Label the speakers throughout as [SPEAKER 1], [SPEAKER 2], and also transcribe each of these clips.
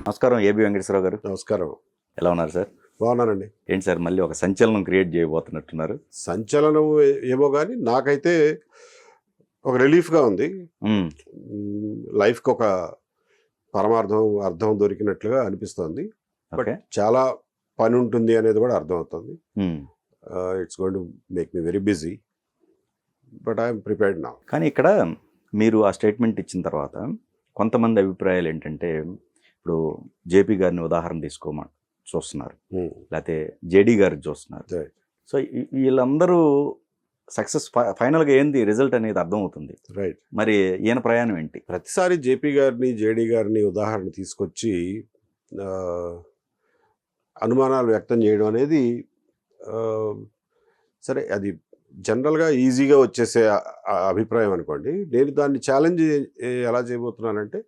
[SPEAKER 1] నమస్కారం ఏబి వెంకటేశ్వరరావు గారు.
[SPEAKER 2] నమస్కారం.
[SPEAKER 1] ఎలా ఉన్నారు సార్?
[SPEAKER 2] బాగున్నానండి.
[SPEAKER 1] ఏంటి సార్ మళ్ళీ ఒక సంచలనం క్రియేట్ చేయబోతున్నట్టున్నారు?
[SPEAKER 2] సంచలనం ఏమో కానీ నాకైతే ఒక రిలీఫ్గా ఉంది. లైఫ్కి ఒక అర్థం దొరికినట్లుగా అనిపిస్తుంది. బట్ చాలా పని ఉంటుంది అనేది కూడా అర్థం అవుతుంది. It's going to make me very busy, but I'm prepared now.
[SPEAKER 1] కానీ ఇక్కడ మీరు ఆ స్టేట్మెంట్ ఇచ్చిన తర్వాత కొంతమంది అభిప్రాయాలు ఏంటంటే, ఇప్పుడు జేపీ గారిని ఉదాహరణ తీసుకోమని చూస్తున్నారు, లేకపోతే జేడీ గారికి చూస్తున్నారు. సో వీళ్ళందరూ సక్సెస్ ఫైనల్గా ఏంది రిజల్ట్ అనేది అర్థమవుతుంది.
[SPEAKER 2] రైట్.
[SPEAKER 1] మరి ఈయన ప్రయాణం ఏంటి?
[SPEAKER 2] ప్రతిసారి జేపీ గారిని జేడీ గారిని ఉదాహరణ తీసుకొచ్చి అనుమానాలు వ్యక్తం చేయడం అనేది సరే, అది జనరల్గా ఈజీగా వచ్చేసే అభిప్రాయం అనుకోండి. నేను దాన్ని ఛాలెంజ్ ఎలా చేయబోతున్నానంటే,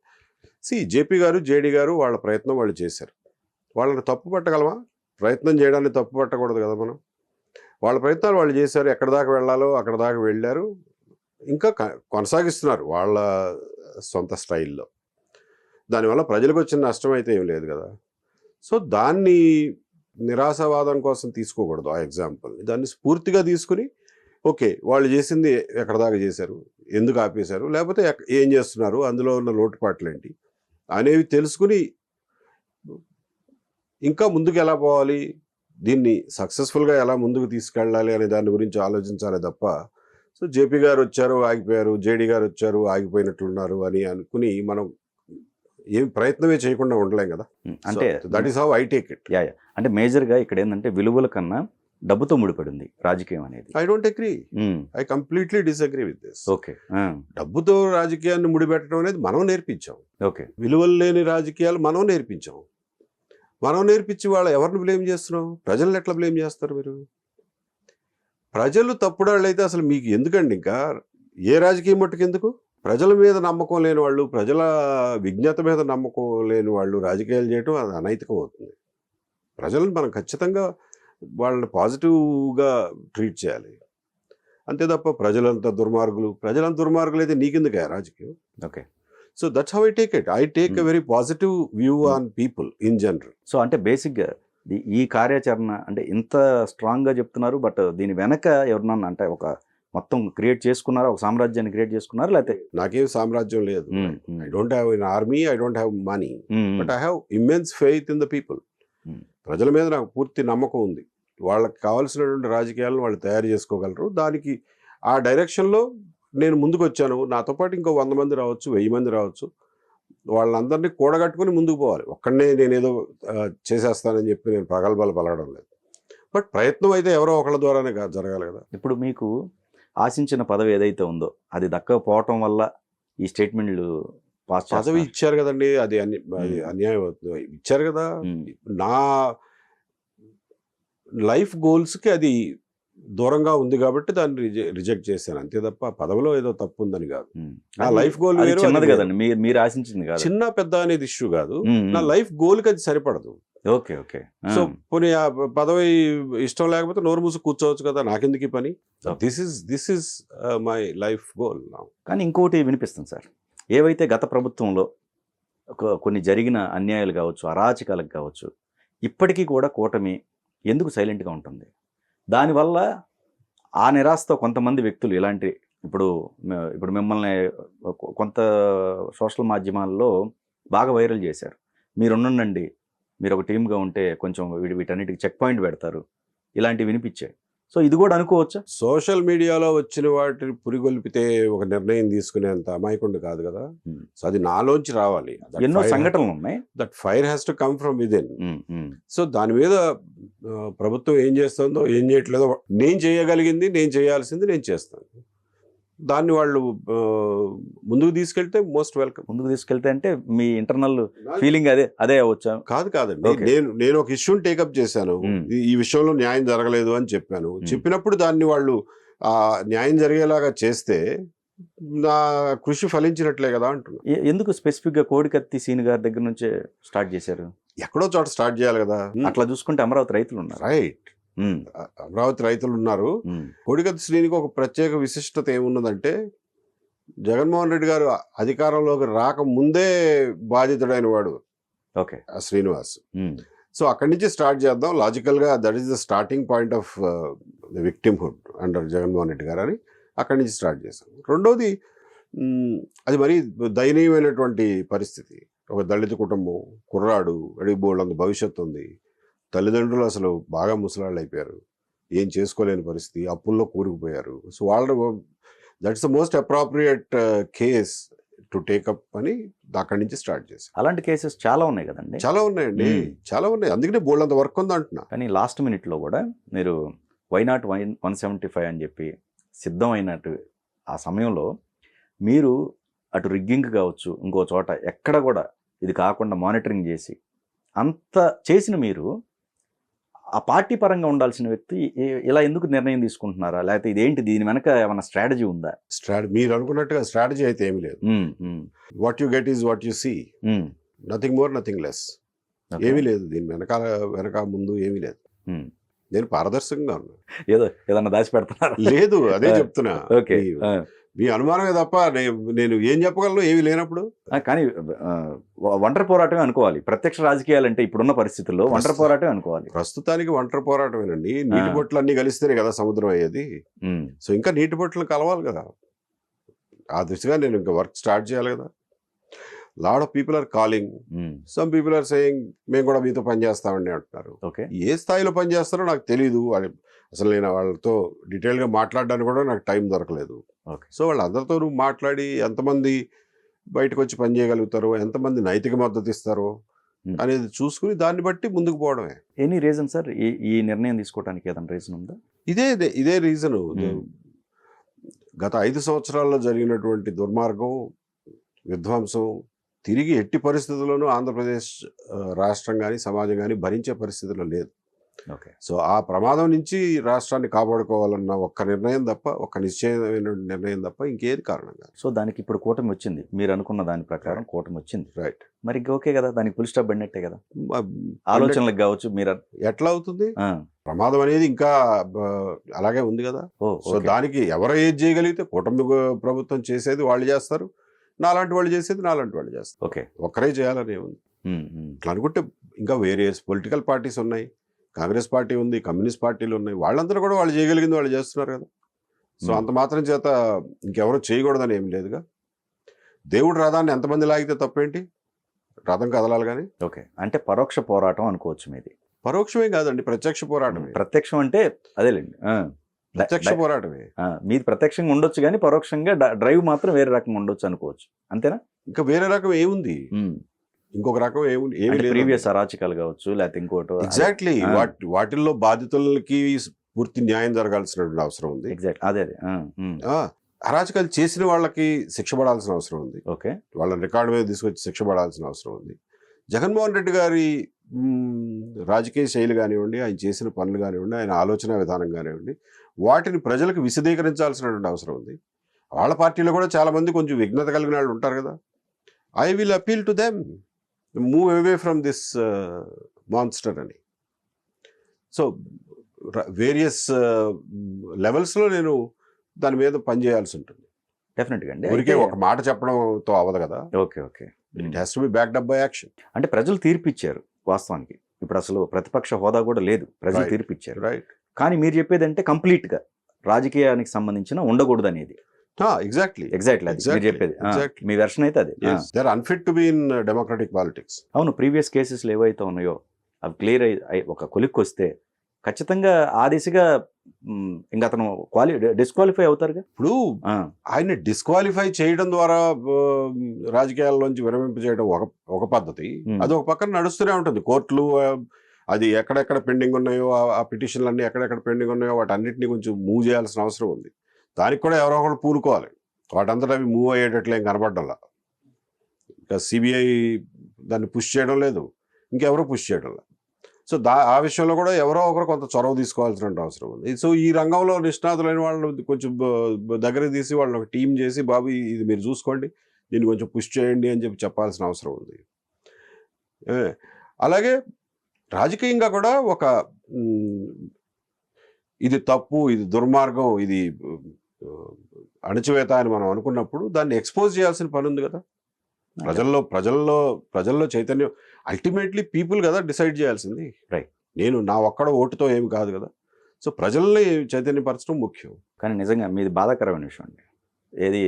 [SPEAKER 2] జేపీ గారు జేడీ గారు వాళ్ళ ప్రయత్నం వాళ్ళు చేశారు. వాళ్ళని తప్పు పట్టగలమా? ప్రయత్నం చేయడాన్ని తప్పు పట్టకూడదు కదా మనం. వాళ్ళ ప్రయత్నాలు వాళ్ళు చేశారు, ఎక్కడ దాకా వెళ్ళాలో అక్కడ దాకా వెళ్ళారు, ఇంకా కొనసాగిస్తున్నారు వాళ్ళ సొంత స్టైల్లో. దానివల్ల ప్రజలకు వచ్చిన నష్టం అయితే ఏం లేదు కదా. సో దాన్ని నిరాశావాదం కోసం తీసుకోకూడదు. ఆ ఎగ్జాంపుల్ దాన్ని స్ఫూర్తిగా తీసుకుని, ఓకే వాళ్ళు చేసింది ఎక్కడ దాకా చేశారు, ఎందుకు ఆపేశారు, లేకపోతే ఏం చేస్తున్నారు, అందులో ఉన్న లోటుపాట్లు ఏంటి అనేవి తెలుసుకుని ఇంకా ముందుకు ఎలా పోవాలి, దీన్ని సక్సెస్ఫుల్గా ఎలా ముందుకు తీసుకెళ్ళాలి అనే దాని గురించి ఆలోచించాలి తప్ప, సో జేపీ గారు వచ్చారు ఆగిపోయారు, జేడీ గారు వచ్చారు ఆగిపోయినట్లున్నారు అని అనుకుని మనం ఏం ప్రయత్నమే చేయకుండా ఉండలేం కదా.
[SPEAKER 1] అంటే
[SPEAKER 2] that is how I take it.
[SPEAKER 1] అంటే మేజర్గా ఇక్కడ ఏంటంటే విలువల కన్నా డబ్బుతో ముడిపడింది రాజకీయం అనేది.
[SPEAKER 2] I don't agree. I completely disagree with this.
[SPEAKER 1] Okay.
[SPEAKER 2] డబ్బుతో రాజకీయాన్ని ముడిపెట్టడం అనేది మనం నేర్పించాం.
[SPEAKER 1] ఓకే.
[SPEAKER 2] విలువలు లేని రాజకీయాలు మనం నేర్పించాం. మనం నేర్పించి వాళ్ళు ఎవరిని బ్లేమ్ చేస్తున్నాం? ప్రజలను ఎట్లా బ్లేమ్ చేస్తారు మీరు? ప్రజలు తప్పుడాళ్ళు అయితే అసలు మీకు ఎందుకండి? ఇంకా ఏ రాజకీయం మట్టుకు ఎందుకు? ప్రజల మీద నమ్మకం లేని వాళ్ళు, ప్రజల విజ్ఞత మీద నమ్మకం లేని వాళ్ళు రాజకీయాలు చేయడం అది అనైతికం అవుతుంది. ప్రజలను మనం ఖచ్చితంగా వాళ్ళని పాజిటివ్గా ట్రీట్ చేయాలి, అంతే తప్ప ప్రజలంతా దుర్మార్గులు అయితే నీకెందుకు రాజకీయం?
[SPEAKER 1] Okay.
[SPEAKER 2] So that's how I take it. I take a very positive view on people in general.
[SPEAKER 1] So అంటే బేసిక్గా ఈ కార్యాచరణ అంటే ఇంత స్ట్రాంగ్గా చెప్తున్నారు, బట్ దీని వెనక ఎవరినన్నా అంటే ఒక మొత్తం క్రియేట్ చేసుకున్నారా, ఒక సామ్రాజ్యాన్ని క్రియేట్ చేసుకున్నారా? లేకపోతే
[SPEAKER 2] నాకేం సామ్రాజ్యం లేదు. I don't have an army, I don't have money, but I have immense faith in the people. ప్రజల మీద నాకు పూర్తి నమ్మకం ఉంది. వాళ్ళకి కావాల్సినటువంటి రాజకీయాలను వాళ్ళు తయారు చేసుకోగలరు. దానికి ఆ డైరెక్షన్లో నేను ముందుకు వచ్చాను. నాతో పాటు ఇంకో 100 మంది రావచ్చు, 1000 మంది రావచ్చు. వాళ్ళందరినీ కూడగట్టుకుని ముందుకు పోవాలి. ఒక్కడనే నేనేదో చేసేస్తానని చెప్పి నేను ప్రగల్భాలు పలకడం లేదు. బట్ ప్రయత్నం అయితే ఎవరో ఒకళ్ళ ద్వారానే జరగాలి కదా.
[SPEAKER 1] ఇప్పుడు మీకు ఆశించిన పదవి ఏదైతే ఉందో అది దక్కకపోవటం వల్ల ఈ స్టేట్మెంట్లు పాస్
[SPEAKER 2] పదవి ఇచ్చారు కదండి, అది అన్యాయం అవుతుంది. ఇచ్చారు కదా. నా లైఫ్ గోల్స్కి అది దూరంగా ఉంది కాబట్టి దాన్ని రిజెక్ట్ చేశాను, అంతే తప్ప పదవిలో ఏదో తప్పు ఉందని కాదు. నా లైఫ్ గోల్
[SPEAKER 1] చిన్నది కదండి, మీరు ఆశించింది కాదు.
[SPEAKER 2] చిన్న పెద్ద అనేది ఇష్యూ కాదు. నా లైఫ్ గోల్కి అది సరిపడదు.
[SPEAKER 1] ఓకే. ఓకే.
[SPEAKER 2] సో పోనీ ఆ పదవి ఇష్టం లేకపోతే నోరు మూసి కూర్చోవచ్చు కదా, నాకెందుకు ఈ పని? This is my life goal.
[SPEAKER 1] కానీ ఇంకోటి వినిపిస్తుంది సార్, ఏవైతే గత ప్రభుత్వంలో కొన్ని జరిగిన అన్యాయాలు కావచ్చు, అరాచకాలకు కావచ్చు, ఇప్పటికీ కూడా కూటమి ఎందుకు సైలెంట్గా ఉంటుంది? దానివల్ల ఆ నిరాశతో కొంతమంది వ్యక్తులు ఇలాంటి ఇప్పుడు మిమ్మల్ని కొంత సోషల్ మాధ్యమాల్లో బాగా వైరల్ చేశారు. మీరుండండి, మీరు ఒక టీమ్గా ఉంటే కొంచెం వీటన్నిటికి చెక్ పాయింట్ పెడతారు, ఇలాంటివి వినిపించాయి. సో ఇది కూడా అనుకోవచ్చా?
[SPEAKER 2] సోషల్ మీడియాలో వచ్చిన వాటిని పురిగొల్పితే ఒక నిర్ణయం తీసుకునేంత అమాయకుండా కాదు కదా. సో అది నాలోంచి రావాలి.
[SPEAKER 1] ఎన్నో సంఘటనలు ఉన్నాయి.
[SPEAKER 2] That fire has to come from within. So దాని మీద ప్రభుత్వం ఏం చేస్తుందో ఏం చేయట్లేదో, నేను చేయగలిగింది, నేను చేయాల్సింది నేను చేస్తాను. దాన్ని వాళ్ళు ముందుకు తీసుకెళ్తే మోస్ట్ వెల్కమ్.
[SPEAKER 1] ముందుకు తీసుకెళ్తే అంటే మీ ఇంటర్నల్ ఫీలింగ్ అదే అవ్వచ్చా?
[SPEAKER 2] కాదండి. నేను ఒక ఇష్యూని టేకప్ చేశాను, ఈ విషయంలో న్యాయం జరగలేదు అని చెప్పాను. చెప్పినప్పుడు దాన్ని వాళ్ళు న్యాయం జరిగేలాగా చేస్తే నా కృషి ఫలించినట్లే కదా అంటున్నా.
[SPEAKER 1] ఎందుకు స్పెసిఫిక్గా కోడికత్తి సీని గారి దగ్గర నుంచే స్టార్ట్ చేశారు?
[SPEAKER 2] ఎక్కడో చోట స్టార్ట్ చేయాలి కదా.
[SPEAKER 1] అట్లా చూసుకుంటే అమరావతి రైతులు ఉన్నారు.
[SPEAKER 2] రైట్. అమరావతి రైతులు ఉన్నారు. కోడికత్తి శ్రీనికి ఒక ప్రత్యేక విశిష్టత ఏమున్నదంటే, జగన్మోహన్ రెడ్డి గారు అధికారంలోకి రాకముందే బాధితుడైన వాడు.
[SPEAKER 1] ఓకే.
[SPEAKER 2] శ్రీనివాస్. సో అక్కడి నుంచి స్టార్ట్ చేద్దాం లాజికల్గా, that is the starting point of the victimhood under Jaganmohan Reddy గారు అని అక్కడి నుంచి స్టార్ట్ చేశాం. రెండోది అది మరీ దయనీయమైనటువంటి పరిస్థితి. ఒక దళిత కుటుంబం, కుర్రాడు, అడిగి బోల్డంత భవిష్యత్తు ఉంది, తల్లిదండ్రులు అసలు బాగా ముసలాళ్ళు అయిపోయారు, ఏం చేసుకోలేని పరిస్థితి, అప్పుల్లో కూరుకుపోయారు. సో వాళ్ళు that's the most appropriate case to take up అని అక్కడి నుంచి స్టార్ట్ చేశాం.
[SPEAKER 1] అలాంటి కేసెస్ చాలా ఉన్నాయి కదండి.
[SPEAKER 2] చాలా ఉన్నాయండి, చాలా ఉన్నాయి. అందుకనే బోల్డంత వర్క్ ఉంది అంటున్నా.
[SPEAKER 1] కానీ లాస్ట్ మినిట్లో కూడా మీరు వైనాట్ 175 అని చెప్పి సిద్ధమైనట్టు ఆ సమయంలో మీరు అటు రిగ్గింగ్ కావచ్చు, ఇంకో చోట ఎక్కడ కూడా ఇది కాకుండా మానిటరింగ్ చేసి అంత చేసిన మీరు ఆ పార్టీ పరంగా ఉండాల్సిన వ్యక్తి ఇలా ఎందుకు నిర్ణయం తీసుకుంటున్నారా? లేకపోతే ఇదేంటి, దీని వెనక ఏమైనా స్ట్రాటజీ ఉందా?
[SPEAKER 2] మీరు అనుకున్నట్టుగా స్ట్రాటజీ అయితే ఏమీ లేదు. What you get is what you see, nothing more nothing less. ఏమీ లేదు దీని వెనక ముందు ఏమీ లేదు. నేను పారదర్శకంగా ఉన్నాను.
[SPEAKER 1] ఏదన్నా దాచి పెడుతున్నా
[SPEAKER 2] లేదు, అదే చెప్తున్నా.
[SPEAKER 1] ఓకే,
[SPEAKER 2] మీ అనుమానమే తప్ప నేను ఏం చెప్పగలను ఏమి లేనప్పుడు.
[SPEAKER 1] కానీ ఒంటరి పోరాటమే అనుకోవాలి. ప్రత్యక్ష రాజకీయాలు అంటే ఇప్పుడున్న పరిస్థితుల్లో ఒంటరి పోరాటమే అనుకోవాలి.
[SPEAKER 2] ప్రస్తుతానికి ఒంటరి పోరాటమేనండి. నీటి బొట్లు అన్ని కలిస్తేనే కదా సముద్రం అయ్యేది. సో ఇంకా నీటి బొట్లు కలవాలి కదా, ఆ దిశగా నేను ఇంకా వర్క్ స్టార్ట్ చేయాలి కదా. Lot of people are calling, some people are saying మేము కూడా మీతో పనిచేస్తామండి అంటున్నారు. ఏ స్థాయిలో పనిచేస్తారో నాకు తెలీదు. అసలు నేను వాళ్ళతో డీటెయిల్గా మాట్లాడడానికి కూడా నాకు టైం దొరకలేదు. సో వాళ్ళందరితో మాట్లాడి ఎంతమంది బయటకు వచ్చి పని చేయగలుగుతారో, ఎంతమంది నైతిక మద్దతు ఇస్తారో అనేది చూసుకుని దాన్ని బట్టి ముందుకు పోవడమే.
[SPEAKER 1] ఎనీ రీజన్ సార్ ఈ నిర్ణయం తీసుకోవడానికి? ఏదైనా రీజన్ ఉందా?
[SPEAKER 2] ఇదే రీజను. గత 5 సంవత్సరాల్లో జరిగినటువంటి దుర్మార్గం, విధ్వంసం తిరిగి ఎట్టి పరిస్థితుల్లోనూ ఆంధ్రప్రదేశ్ రాష్ట్రం కానీ సమాజం కానీ భరించే పరిస్థితిలో లేదు. సో ఆ ప్రమాదం నుంచి రాష్ట్రాన్ని కాపాడుకోవాలన్న ఒక్క నిర్ణయం తప్ప, ఒక్క నిశ్చయమైన నిర్ణయం తప్ప ఇంకేది కారణం కాదు.
[SPEAKER 1] సో దానికి ఇప్పుడు కూటమి వచ్చింది, మీరు అనుకున్న దాని ప్రకారం కూటమి వచ్చింది,
[SPEAKER 2] రైట్?
[SPEAKER 1] మరి ఓకే కదా, దానికి ఫుల్ స్టాప్ పడినట్టే కదా. ఆలోచనలకు కావచ్చు మీరు
[SPEAKER 2] ఎట్లా అవుతుంది? ప్రమాదం అనేది ఇంకా అలాగే ఉంది కదా. సో దానికి ఎవరు ఏది చేయగలిగితే, కూటమి ప్రభుత్వం చేసేది వాళ్ళు చేస్తారు, నాలాంటి వాళ్ళు చేసేది నాలాంటి వాళ్ళు చేస్తారు.
[SPEAKER 1] ఓకే,
[SPEAKER 2] ఒక్కరే చేయాలని ఉంది. ఇట్లా అనుకుంటే ఇంకా వేరియస్ పొలిటికల్ పార్టీస్ ఉన్నాయి, కాంగ్రెస్ పార్టీ ఉంది, కమ్యూనిస్ట్ పార్టీలు ఉన్నాయి, వాళ్ళందరూ కూడా వాళ్ళు చేయగలిగింది వాళ్ళు చేస్తున్నారు కదా. సో అంత మాత్రం చేత ఇంకెవరో చేయకూడదని ఏం లేదుగా. దేవుడు రథాన్ని ఎంతమంది లాగితే తప్పేంటి, రథం కదలాలి కానీ.
[SPEAKER 1] ఓకే, అంటే పరోక్ష పోరాటం అనుకోవచ్చు మీది.
[SPEAKER 2] పరోక్షమే కాదండి, ప్రత్యక్ష పోరాటమే.
[SPEAKER 1] ప్రత్యక్షం అంటే అదేలేండి,
[SPEAKER 2] ప్రత్యక్ష పోరాటమే.
[SPEAKER 1] మీది ప్రత్యక్షంగా ఉండొచ్చు కానీ పరోక్షంగా డ్రైవ్ మాత్రం వేరే రకంగా ఉండొచ్చు అనుకోవచ్చు, అంతేనా?
[SPEAKER 2] ఇంకా వేరే రకం ఏముంది, ఇంకొక రకం ఏమి
[SPEAKER 1] ప్రీవియస్ అరాచకాలు కావచ్చు, లేకపోతే ఇంకోటి.
[SPEAKER 2] ఎగ్జాక్ట్లీ, వాటిల్లో బాధితులకి పూర్తి న్యాయం జరగాల్సినటువంటి అవసరం ఉంది.
[SPEAKER 1] ఎగ్జాక్ట్ అదే
[SPEAKER 2] అరాచకాలు చేసిన వాళ్ళకి శిక్ష పడాల్సిన అవసరం ఉంది.
[SPEAKER 1] ఓకే,
[SPEAKER 2] వాళ్ళని రికార్డు మీద తీసుకొచ్చి శిక్ష పడాల్సిన అవసరం ఉంది. జగన్మోహన్ రెడ్డి గారి రాజకీయ శైలి కానివ్వండి, ఆయన చేసిన పనులు కానివ్వండి, ఆయన ఆలోచన విధానం కానివ్వండి, వాటిని ప్రజలకు విశదీకరించాల్సినటువంటి అవసరం ఉంది. వాళ్ళ పార్టీలో కూడా చాలా మంది కొంచెం విఘ్నత కలిగిన వాళ్ళు ఉంటారు కదా. I will appeal to them, move away from this monster అని. సో వేరియస్ లెవెల్స్లో నేను దాని మీద పనిచేయాల్సి ఉంటుంది.
[SPEAKER 1] డెఫినెట్గా అండి,
[SPEAKER 2] ఊరికే ఒక మాట చెప్పడంతో అవ్వదు కదా.
[SPEAKER 1] Okay okay,
[SPEAKER 2] it has to be backed up by action.
[SPEAKER 1] అంటే ప్రజలు తీర్పిచ్చారు వాస్తవానికి. ఇప్పుడు అసలు ప్రతిపక్ష హోదా కూడా లేదు, ప్రజలు తీర్పిచ్చారు.
[SPEAKER 2] రైట్.
[SPEAKER 1] కానీ మీరు చెప్పేది అంటే కంప్లీట్గా రాజకీయానికి సంబంధించిన ఉండకూడదు అనేది.
[SPEAKER 2] ఎగ్జాక్ట్లీ
[SPEAKER 1] మీరు చెప్పేది, మీ వెర్షన్ అయితే అది.
[SPEAKER 2] They are unfit to be in democratic politics.
[SPEAKER 1] అవును, ప్రీవియస్ కేసెస్ ఏవైతే ఉన్నాయో అవి క్లియర్ అయి ఒక కొలిక్కి వస్తే ఖచ్చితంగా ఆ దిశగా ఇంకా అతను డిస్క్వాలిఫై అవుతారుగా.
[SPEAKER 2] ఇప్పుడు ఆయన డిస్క్వాలిఫై చేయడం ద్వారా రాజకీయాల్లోంచి విరమింపు చేయడం ఒక పద్ధతి. అది ఒక పక్కన నడుస్తూనే ఉంటుంది. కోర్టులు అది ఎక్కడెక్కడ పెండింగ్ ఉన్నాయో, ఆ పిటిషన్లు అన్నీ ఎక్కడెక్కడ పెండింగ్ ఉన్నాయో వాటన్నిటిని కొంచెం మూవ్ చేయాల్సిన అవసరం ఉంది. దానికి కూడా ఎవరో ఒకళ్ళు పూనుకోవాలి. వాటంతటా అవి మూవ్ అయ్యేటట్లు ఏం కనపడ్డంలా. ఇంకా సిబిఐ దాన్ని పుష్ చేయడం లేదు, ఇంకెవరో పుష్ చేయడం లేదు. సో ఆ విషయంలో కూడా ఎవరో ఒకరు కొంత చొరవ తీసుకోవాల్సిన అవసరం ఉంది. సో ఈ రంగంలో నిష్ణాతులైన వాళ్ళు కొంచెం దగ్గర తీసి వాళ్ళని ఒక టీం చేసి, బాబు ఇది మీరు చూసుకోండి, దీన్ని కొంచెం పుష్ చేయండి అని చెప్పాల్సిన అవసరం ఉంది. అలాగే రాజకీయంగా కూడా ఒక ఇది తప్పు, ఇది దుర్మార్గం, ఇది అణచివేత అని మనం అనుకున్నప్పుడు దాన్ని ఎక్స్పోజ్ చేయాల్సిన పని ఉంది కదా. ప్రజల్లో చైతన్యం అల్టిమేట్లీ పీపుల్ కదా డిసైడ్ చేయాల్సింది.
[SPEAKER 1] Right.
[SPEAKER 2] నేను నా ఒక్కడ ఓటుతో ఏమి కాదు కదా. సో ప్రజల్ని చైతన్యపరచడం ముఖ్యం.
[SPEAKER 1] కానీ నిజంగా మీది బాధాకరమైన విషయం అండి. ఏది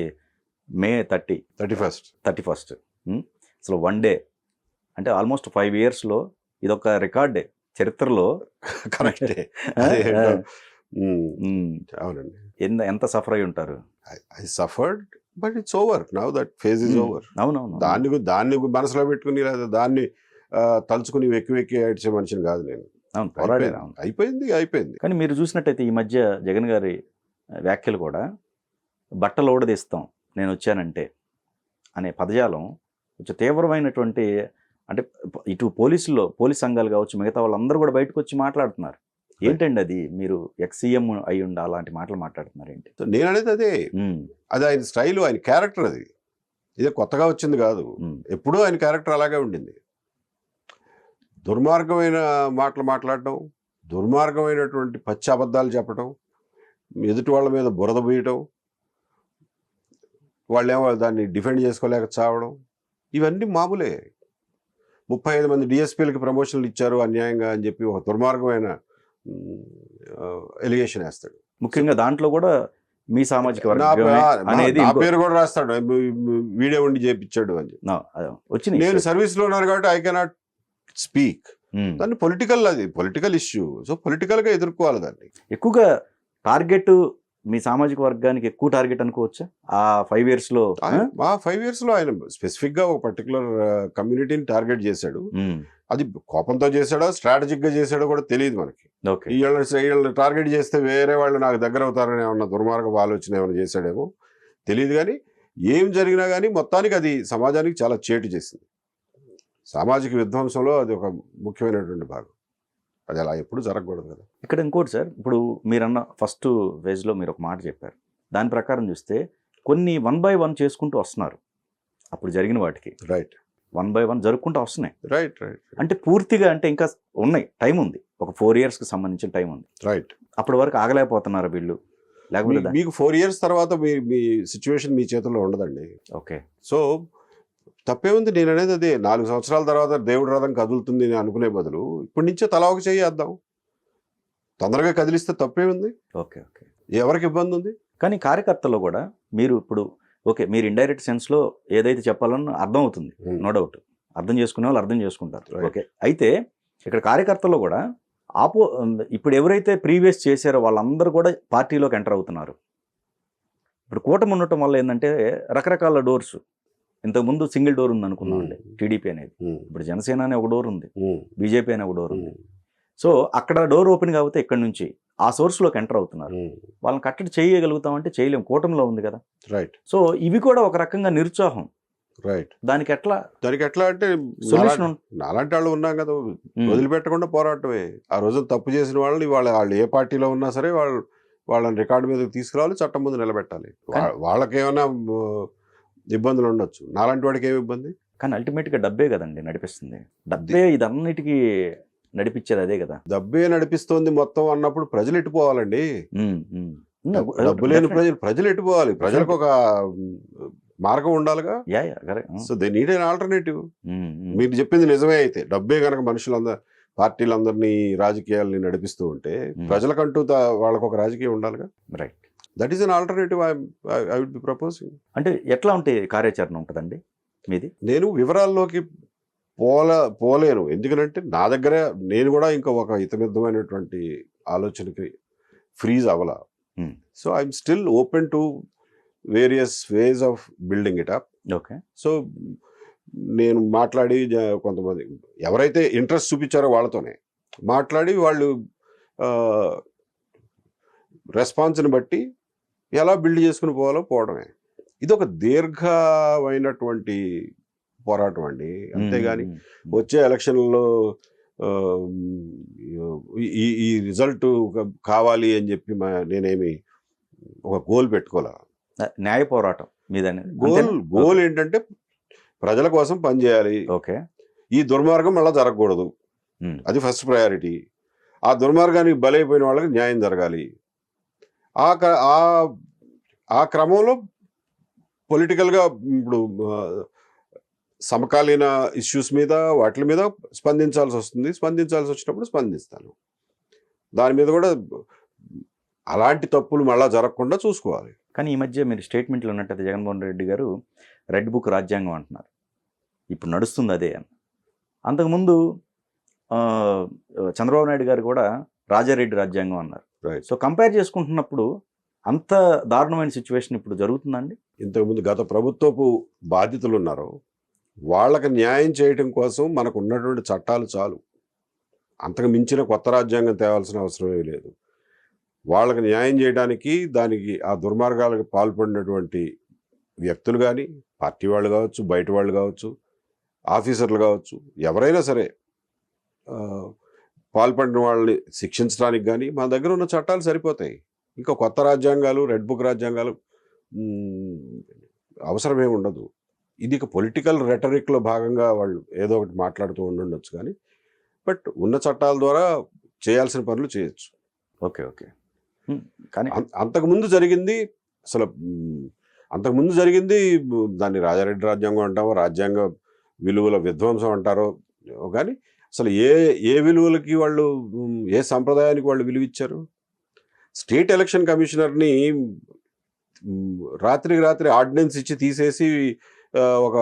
[SPEAKER 1] మే 31 అసలు వన్ డే అంటే ఆల్మోస్ట్ 5 yearsలో ఇదొక రికార్డే చరిత్రలో.
[SPEAKER 2] కరెక్టే. అవునండి.
[SPEAKER 1] ఎంత సఫర్ అయి ఉంటారు.
[SPEAKER 2] I suffered but it's over now. That phase is over.
[SPEAKER 1] అవునవును.
[SPEAKER 2] దాన్ని మనసులో పెట్టుకుని లేదా దాన్ని తలుచుకుని వెక్కి ఏడ్చే మనిషిని కాదు నేను.
[SPEAKER 1] అవును, పోరాడారు. అవును,
[SPEAKER 2] అయిపోయింది.
[SPEAKER 1] కానీ మీరు చూసినట్టయితే ఈ మధ్య జగన్ గారి వ్యాఖ్యలు కూడా బట్టలు ఓడదీస్తాం నేను వచ్చానంటే అనే పదజాలం కొంచెం తీవ్రమైనటువంటి, అంటే ఇటు పోలీస్ సంఘాలు కావచ్చు, మిగతా వాళ్ళందరూ కూడా బయటకు వచ్చి మాట్లాడుతున్నారు. ఏంటండి అది? మీరు ఎక్స్-సీఎం అయి ఉండి అలాంటి మాటలు మాట్లాడుతున్నారు ఏంటి?
[SPEAKER 2] నేను అనేది అదే. అది ఆయన స్టైల్, ఆయన క్యారెక్టర్. అది ఇదే కొత్తగా వచ్చింది కాదు. ఎప్పుడూ ఆయన క్యారెక్టర్ అలాగే ఉండింది. దుర్మార్గమైన మాటలు మాట్లాడటం, దుర్మార్గమైనటువంటి పచ్చి అబద్ధాలు చెప్పడం, ఎదుటి వాళ్ళ మీద బురద పోయటం, వాళ్ళేమో దాన్ని డిఫెండ్ చేసుకోలేక చావడం, ఇవన్నీ మామూలే. 35 మంది డిఎస్పీలకి ప్రమోషన్లు ఇచ్చారు అన్యాయంగా అని చెప్పి ఒక దుర్మార్గమైన ఎలిగేషన్ వేస్తాడు.
[SPEAKER 1] ముఖ్యంగా దాంట్లో కూడా మీ సామాజిక వర్గం అనేది
[SPEAKER 2] నా పేరు కూడా రాస్తాడు, వీడియో ఉండి చేపించాడు అని.
[SPEAKER 1] వచ్చింది.
[SPEAKER 2] నేను సర్వీస్లో ఉన్నాను కాబట్టి ఐ కెనాట్ స్పీక్. దాన్ని పొలిటికల్ ఇష్యూ. సో పొలిటికల్గా ఎదుర్కోవాలి దాన్ని.
[SPEAKER 1] ఎక్కువగా టార్గెట్ మీ సామాజిక వర్గానికి ఎక్కువ టార్గెట్ అనుకోవచ్చా ఆ 5 yearsలో?
[SPEAKER 2] 5 yearsలో ఆయన స్పెసిఫిక్గా ఒక పర్టికులర్ కమ్యూనిటీని టార్గెట్ చేశాడు. అది కోపంతో చేశాడో స్ట్రాటజిక్గా చేశాడో కూడా తెలియదు మనకి. వీళ్ళని టార్గెట్ చేస్తే వేరే వాళ్ళు నాకు దగ్గర అవుతారని ఏమన్నా దుర్మార్గపు ఆలోచన ఏమైనా చేశాడేమో తెలియదు. కానీ ఏం జరిగినా కానీ మొత్తానికి అది సమాజానికి చాలా చేటు చేసింది. సామాజిక విధ్వంసంలో అది ఒక ముఖ్యమైనటువంటి భాగం. అది అలా ఎప్పుడు జరగకూడదు కదా.
[SPEAKER 1] ఇక్కడ ఇంకోటి సార్, ఇప్పుడు మీరన్న ఫస్ట్ ఫేజ్లో మీరు ఒక మాట చెప్పారు. దాని ప్రకారం చూస్తే కొన్ని 1 by 1 చేసుకుంటూ వస్తున్నారు. అప్పుడు జరిగిన వాటికి
[SPEAKER 2] రైట్
[SPEAKER 1] 1 by 1 జరుపుకుంటూ వస్తున్నాయి.
[SPEAKER 2] రైట్
[SPEAKER 1] అంటే పూర్తిగా అంటే ఇంకా ఉన్నాయి, టైం ఉంది, ఒక 4 yearsకి సంబంధించిన టైం ఉంది.
[SPEAKER 2] రైట్.
[SPEAKER 1] అప్పటి వరకు ఆగలేకపోతున్నారు వీళ్ళు. లేకపోతే
[SPEAKER 2] మీకు 4 years తర్వాత మీ సిచ్యువేషన్ మీ చేతుల్లో ఉండదండి.
[SPEAKER 1] ఓకే.
[SPEAKER 2] సో తప్పే ఉంది. నేను అనేది అదే, 4 సంవత్సరాల తర్వాత దేవుడి రథం కదులుతుంది అని అనుకునే బదులు ఇప్పటి నుంచే తలా ఒక చేద్దాం. తొందరగా కదిలిస్తే తప్పే ఉంది.
[SPEAKER 1] ఓకే.
[SPEAKER 2] ఎవరికి ఇబ్బంది ఉంది?
[SPEAKER 1] కానీ కార్యకర్తల్లో కూడా మీరు ఇప్పుడు ఓకే, మీరు ఇండైరెక్ట్ సెన్స్లో ఏదైతే చెప్పాలని అర్థం అవుతుంది, నో డౌట్. అర్థం చేసుకునే వాళ్ళు అర్థం చేసుకుంటారు. ఓకే. అయితే ఇక్కడ కార్యకర్తల్లో కూడా ఇప్పుడు ఎవరైతే ప్రీవియస్ చేశారో వాళ్ళందరూ కూడా పార్టీలోకి ఎంటర్ అవుతున్నారు. ఇప్పుడు కూటమి ఉండటం వల్ల ఏంటంటే రకరకాల డోర్స్. ఇంతకుముందు సింగిల్ డోర్ ఉంది అనుకున్నాం అండి టీడీపీ అనేది. ఇప్పుడు జనసేన అనే ఒక డోర్ ఉంది, బీజేపీ అనే ఒక డోర్ ఉంది. సో అక్కడ డోర్ ఓపెన్ కాకపోతే ఇక్కడ నుంచి ఆ సోర్స్లోకి ఎంటర్ అవుతున్నారు. వాళ్ళని కట్టడి చేయగలుగుతామంటే చేయలేము, కూటమిలో ఉంది కదా.
[SPEAKER 2] రైట్.
[SPEAKER 1] సో ఇవి కూడా ఒక రకంగా నిరుత్సాహం.
[SPEAKER 2] రైట్.
[SPEAKER 1] దానికి ఎట్లా
[SPEAKER 2] అంటే
[SPEAKER 1] సొల్యూషన్?
[SPEAKER 2] అలాంటి వాళ్ళు ఉన్నాం కదా, వదిలిపెట్టకుండా పోరాటమే. ఆ రోజు తప్పు చేసిన వాళ్ళని వాళ్ళు ఏ పార్టీలో ఉన్నా సరే వాళ్ళని రికార్డు మీద తీసుకురావాలి, చట్టం ముందు నిలబెట్టాలి. వాళ్ళకేమైనా ఇబ్బందులు ఉండొచ్చు, నాలాంటి వాడికి ఏమి ఇబ్బంది?
[SPEAKER 1] కానీ అల్టిమేట్గా డబ్బే కదండి నడిపిస్తుంది. డబ్బే ఇదన్నిటికీ నడిపించేది అదే కదా.
[SPEAKER 2] డబ్బే నడిపిస్తోంది మొత్తం అన్నప్పుడు ప్రజలు ఎట్టుపోవాలండి. డబ్బు లేని ప్రజలు ఎట్టుపోవాలి. ప్రజలకు ఒక మార్గం ఉండాలిగా. So they need an alternative. మీరు చెప్పింది నిజమే. అయితే డబ్బే కనుక పార్టీలందరినీ రాజకీయాలని నడిపిస్తూ ఉంటే ప్రజలకంటూ వాళ్ళకు ఒక రాజకీయం ఉండాలిగా.
[SPEAKER 1] Right.
[SPEAKER 2] That is an alternative I would be proposing.
[SPEAKER 1] అంటే ఎట్లా ఉంటే కార్యాచరణ ఉంటుందండి మీది?
[SPEAKER 2] నేను వివరాల్లోకి పోలేను, ఎందుకంటే నా దగ్గర నేను కూడా ఇంకా ఒక హితమిద్దమైనటువంటి ఆలోచనకి ఫ్రీజ్ అవ్వాల. So I'm still open to various ways of building it up.
[SPEAKER 1] Okay. So
[SPEAKER 2] నేను మాట్లాడి కొంతమంది ఎవరైతే ఇంట్రెస్ట్ చూపించారో వాళ్ళతోనే మాట్లాడి వాళ్ళు రెస్పాన్స్ని బట్టి ఎలా బిల్డ్ చేసుకుని పోవడమే. ఇది ఒక దీర్ఘమైనటువంటి పోరాటం అండి. అంతేగాని వచ్చే ఎలక్షన్లలో ఈ రిజల్ట్ కావాలి అని చెప్పి నేనేమి ఒక గోల్ పెట్టుకోలే.
[SPEAKER 1] న్యాయ పోరాటం మీదని
[SPEAKER 2] గోల్ ఏంటంటే ప్రజల కోసం పనిచేయాలి.
[SPEAKER 1] ఓకే.
[SPEAKER 2] ఈ దుర్మార్గం మళ్ళీ జరగకూడదు, అది ఫస్ట్ ప్రయారిటీ. ఆ దుర్మార్గానికి బలైపోయిన వాళ్ళకి న్యాయం జరగాలి. ఆ క్రమంలో పొలిటికల్గా ఇప్పుడు సమకాలీన ఇష్యూస్ మీద వాటి మీద స్పందించాల్సి వస్తుంది. స్పందించాల్సి వచ్చినప్పుడు స్పందిస్తాను. దాని మీద కూడా అలాంటి తప్పులు మళ్ళా జరగకుండా చూసుకోవాలి.
[SPEAKER 1] కానీ ఈ మధ్య మీరు స్టేట్మెంట్లు ఉన్నట్టయితే జగన్మోహన్ రెడ్డి గారు రెడ్ బుక్ రాజ్యాంగం అంటున్నారు. ఇప్పుడు నడుస్తుంది అదే అని. అంతకుముందు చంద్రబాబు నాయుడు గారు కూడా రాజారెడ్డి రాజ్యాంగం అన్నారు.
[SPEAKER 2] రైట్.
[SPEAKER 1] సో కంపేర్ చేసుకుంటున్నప్పుడు అంత దారుణమైన సిచ్యువేషన్ ఇప్పుడు జరుగుతుందండి.
[SPEAKER 2] ఇంతకుముందు గత ప్రభుత్వపు బాధితులు ఉన్నారు, వాళ్ళకి న్యాయం చేయడం కోసం మనకు ఉన్నటువంటి చట్టాలు చాలు. అంతకు మించిన కొత్త రాజ్యాంగం తేవాల్సిన అవసరమే లేదు. వాళ్ళకి న్యాయం చేయడానికి దానికి ఆ దుర్మార్గాలకు పాల్పడినటువంటి వ్యక్తులు కానీ, పార్టీ వాళ్ళు కావచ్చు, బయట వాళ్ళు కావచ్చు, ఆఫీసర్లు కావచ్చు, ఎవరైనా సరే పాల్పడిన వాళ్ళని శిక్షించడానికి కానీ మన దగ్గర ఉన్న చట్టాలు సరిపోతాయి. ఇంకా కొత్త రాజ్యాంగాలు, రెడ్ బుక్ రాజ్యాంగాలు అవసరమే ఉండదు. ఇది ఒక పొలిటికల్ రెటరిక్లో భాగంగా వాళ్ళు ఏదో ఒకటి మాట్లాడుతూ ఉండొచ్చు, కానీ బట్ ఉన్న చట్టాల ద్వారా చేయాల్సిన పనులు చేయొచ్చు.
[SPEAKER 1] Okay okay. కానీ
[SPEAKER 2] అంతకుముందు జరిగింది అసలు అంతకుముందు జరిగింది దాన్ని రాజారెడ్డి రాజ్యాంగం అంటామో, రాజ్యాంగ విలువల విధ్వంసం అంటారో, కానీ అసలు ఏ విలువలకి వాళ్ళు, ఏ సంప్రదాయానికి వాళ్ళు విలువ ఇచ్చారు? స్టేట్ ఎలక్షన్ కమిషనర్ని రాత్రికి రాత్రి ఆర్డినెన్స్ ఇచ్చి తీసేసి ఒక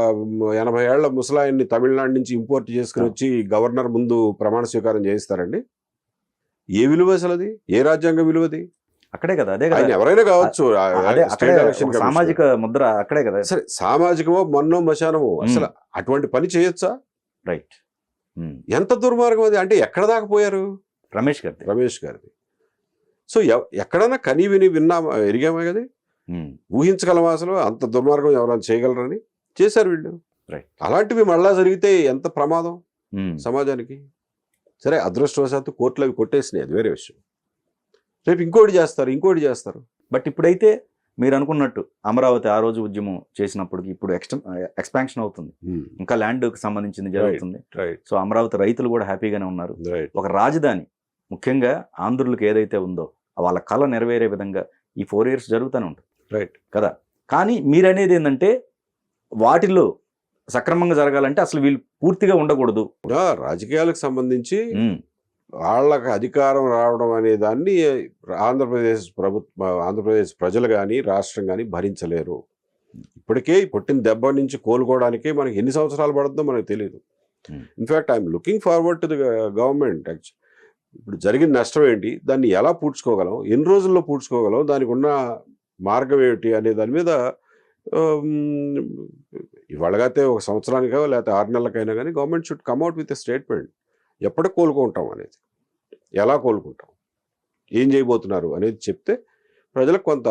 [SPEAKER 2] 80 ఏళ్ల ముసలాయన్ని తమిళనాడు నుంచి ఇంపోర్ట్ చేసుకుని వచ్చి గవర్నర్ ముందు ప్రమాణ స్వీకారం చేయిస్తారండి. ఏ విలువ అసలు అది? ఏ రాజ్యాంగ విలువది?
[SPEAKER 1] అక్కడే కదా, అదే కదా,
[SPEAKER 2] ఎవరైనా కావచ్చు.
[SPEAKER 1] సామాజిక ముద్ర అక్కడే కదా.
[SPEAKER 2] సరే, సామాజికమో మన్నో మశానమో అసలు అటువంటి పని చేయొచ్చా?
[SPEAKER 1] రైట్.
[SPEAKER 2] ఎంత దుర్మార్గం అది! అంటే ఎక్కడ దాకా పోయారు?
[SPEAKER 1] రమేష్ గారిది. సో ఎక్కడన్నా కని విని ఎరిగామా కదా, ఊహించగలమా అసలు అంత దుర్మార్గం ఎవరైనా చేయగలరని? చేశారు వీళ్ళు. రైట్.
[SPEAKER 2] అలాంటివి మళ్ళా జరిగితే ఎంత ప్రమాదం సమాజానికి. సరే, అదృష్టవశాత్తు కోర్టులు అవి కొట్టేసినాయి, అది వేరే విషయం. రేపు ఇంకోటి చేస్తారు. బట్
[SPEAKER 1] ఇప్పుడైతే మీరు అనుకున్నట్టు అమరావతి ఆ రోజు ఉద్యమం చేసినప్పటికి ఇప్పుడు ఎక్స్పాన్షన్ అవుతుంది, ఇంకా ల్యాండ్కి సంబంధించింది జరుగుతుంది. సో అమరావతి రైతులు కూడా హ్యాపీగానే ఉన్నారు. ఒక రాజధాని ముఖ్యంగా ఆంధ్రులకు ఏదైతే ఉందో వాళ్ళ కళ నెరవేరే విధంగా ఈ 4 years జరుగుతూనే ఉంటుంది.
[SPEAKER 2] రైట్
[SPEAKER 1] కదా. కానీ మీరు అనేది ఏంటంటే వాటిల్లో సక్రమంగా జరగాలంటే అసలు వీళ్ళు పూర్తిగా ఉండకూడదు.
[SPEAKER 2] రాజకీయాలకు సంబంధించి వాళ్ళకి అధికారం రావడం అనే దాన్ని ఆంధ్రప్రదేశ్ ప్రజలు కానీ రాష్ట్రం కానీ భరించలేరు. ఇప్పటికే పుట్టిన దెబ్బ నుంచి కోలుకోవడానికే మనకి ఎన్ని సంవత్సరాలు పడుతుందో మనకు తెలియదు. In fact I'm looking forward to the government. ఇప్పుడు జరిగిన నష్టం ఏంటి, దాన్ని ఎలా పూడ్చుకోగలం, ఎన్ని రోజుల్లో పూడ్చుకోగలం, దానికి ఉన్న మార్గం ఏమిటి అనే దాని మీద ఇవాళగైతే ఒక సంవత్సరానికో లేకపోతే 6 నెలలకైనా కానీ government should కమ్అట్ with a statement. ఎప్పటికి కోలుకుంటాం అనేది, ఎలా కోలుకుంటాం, ఏం చేయబోతున్నారు అనేది చెప్తే ప్రజలకు కొంత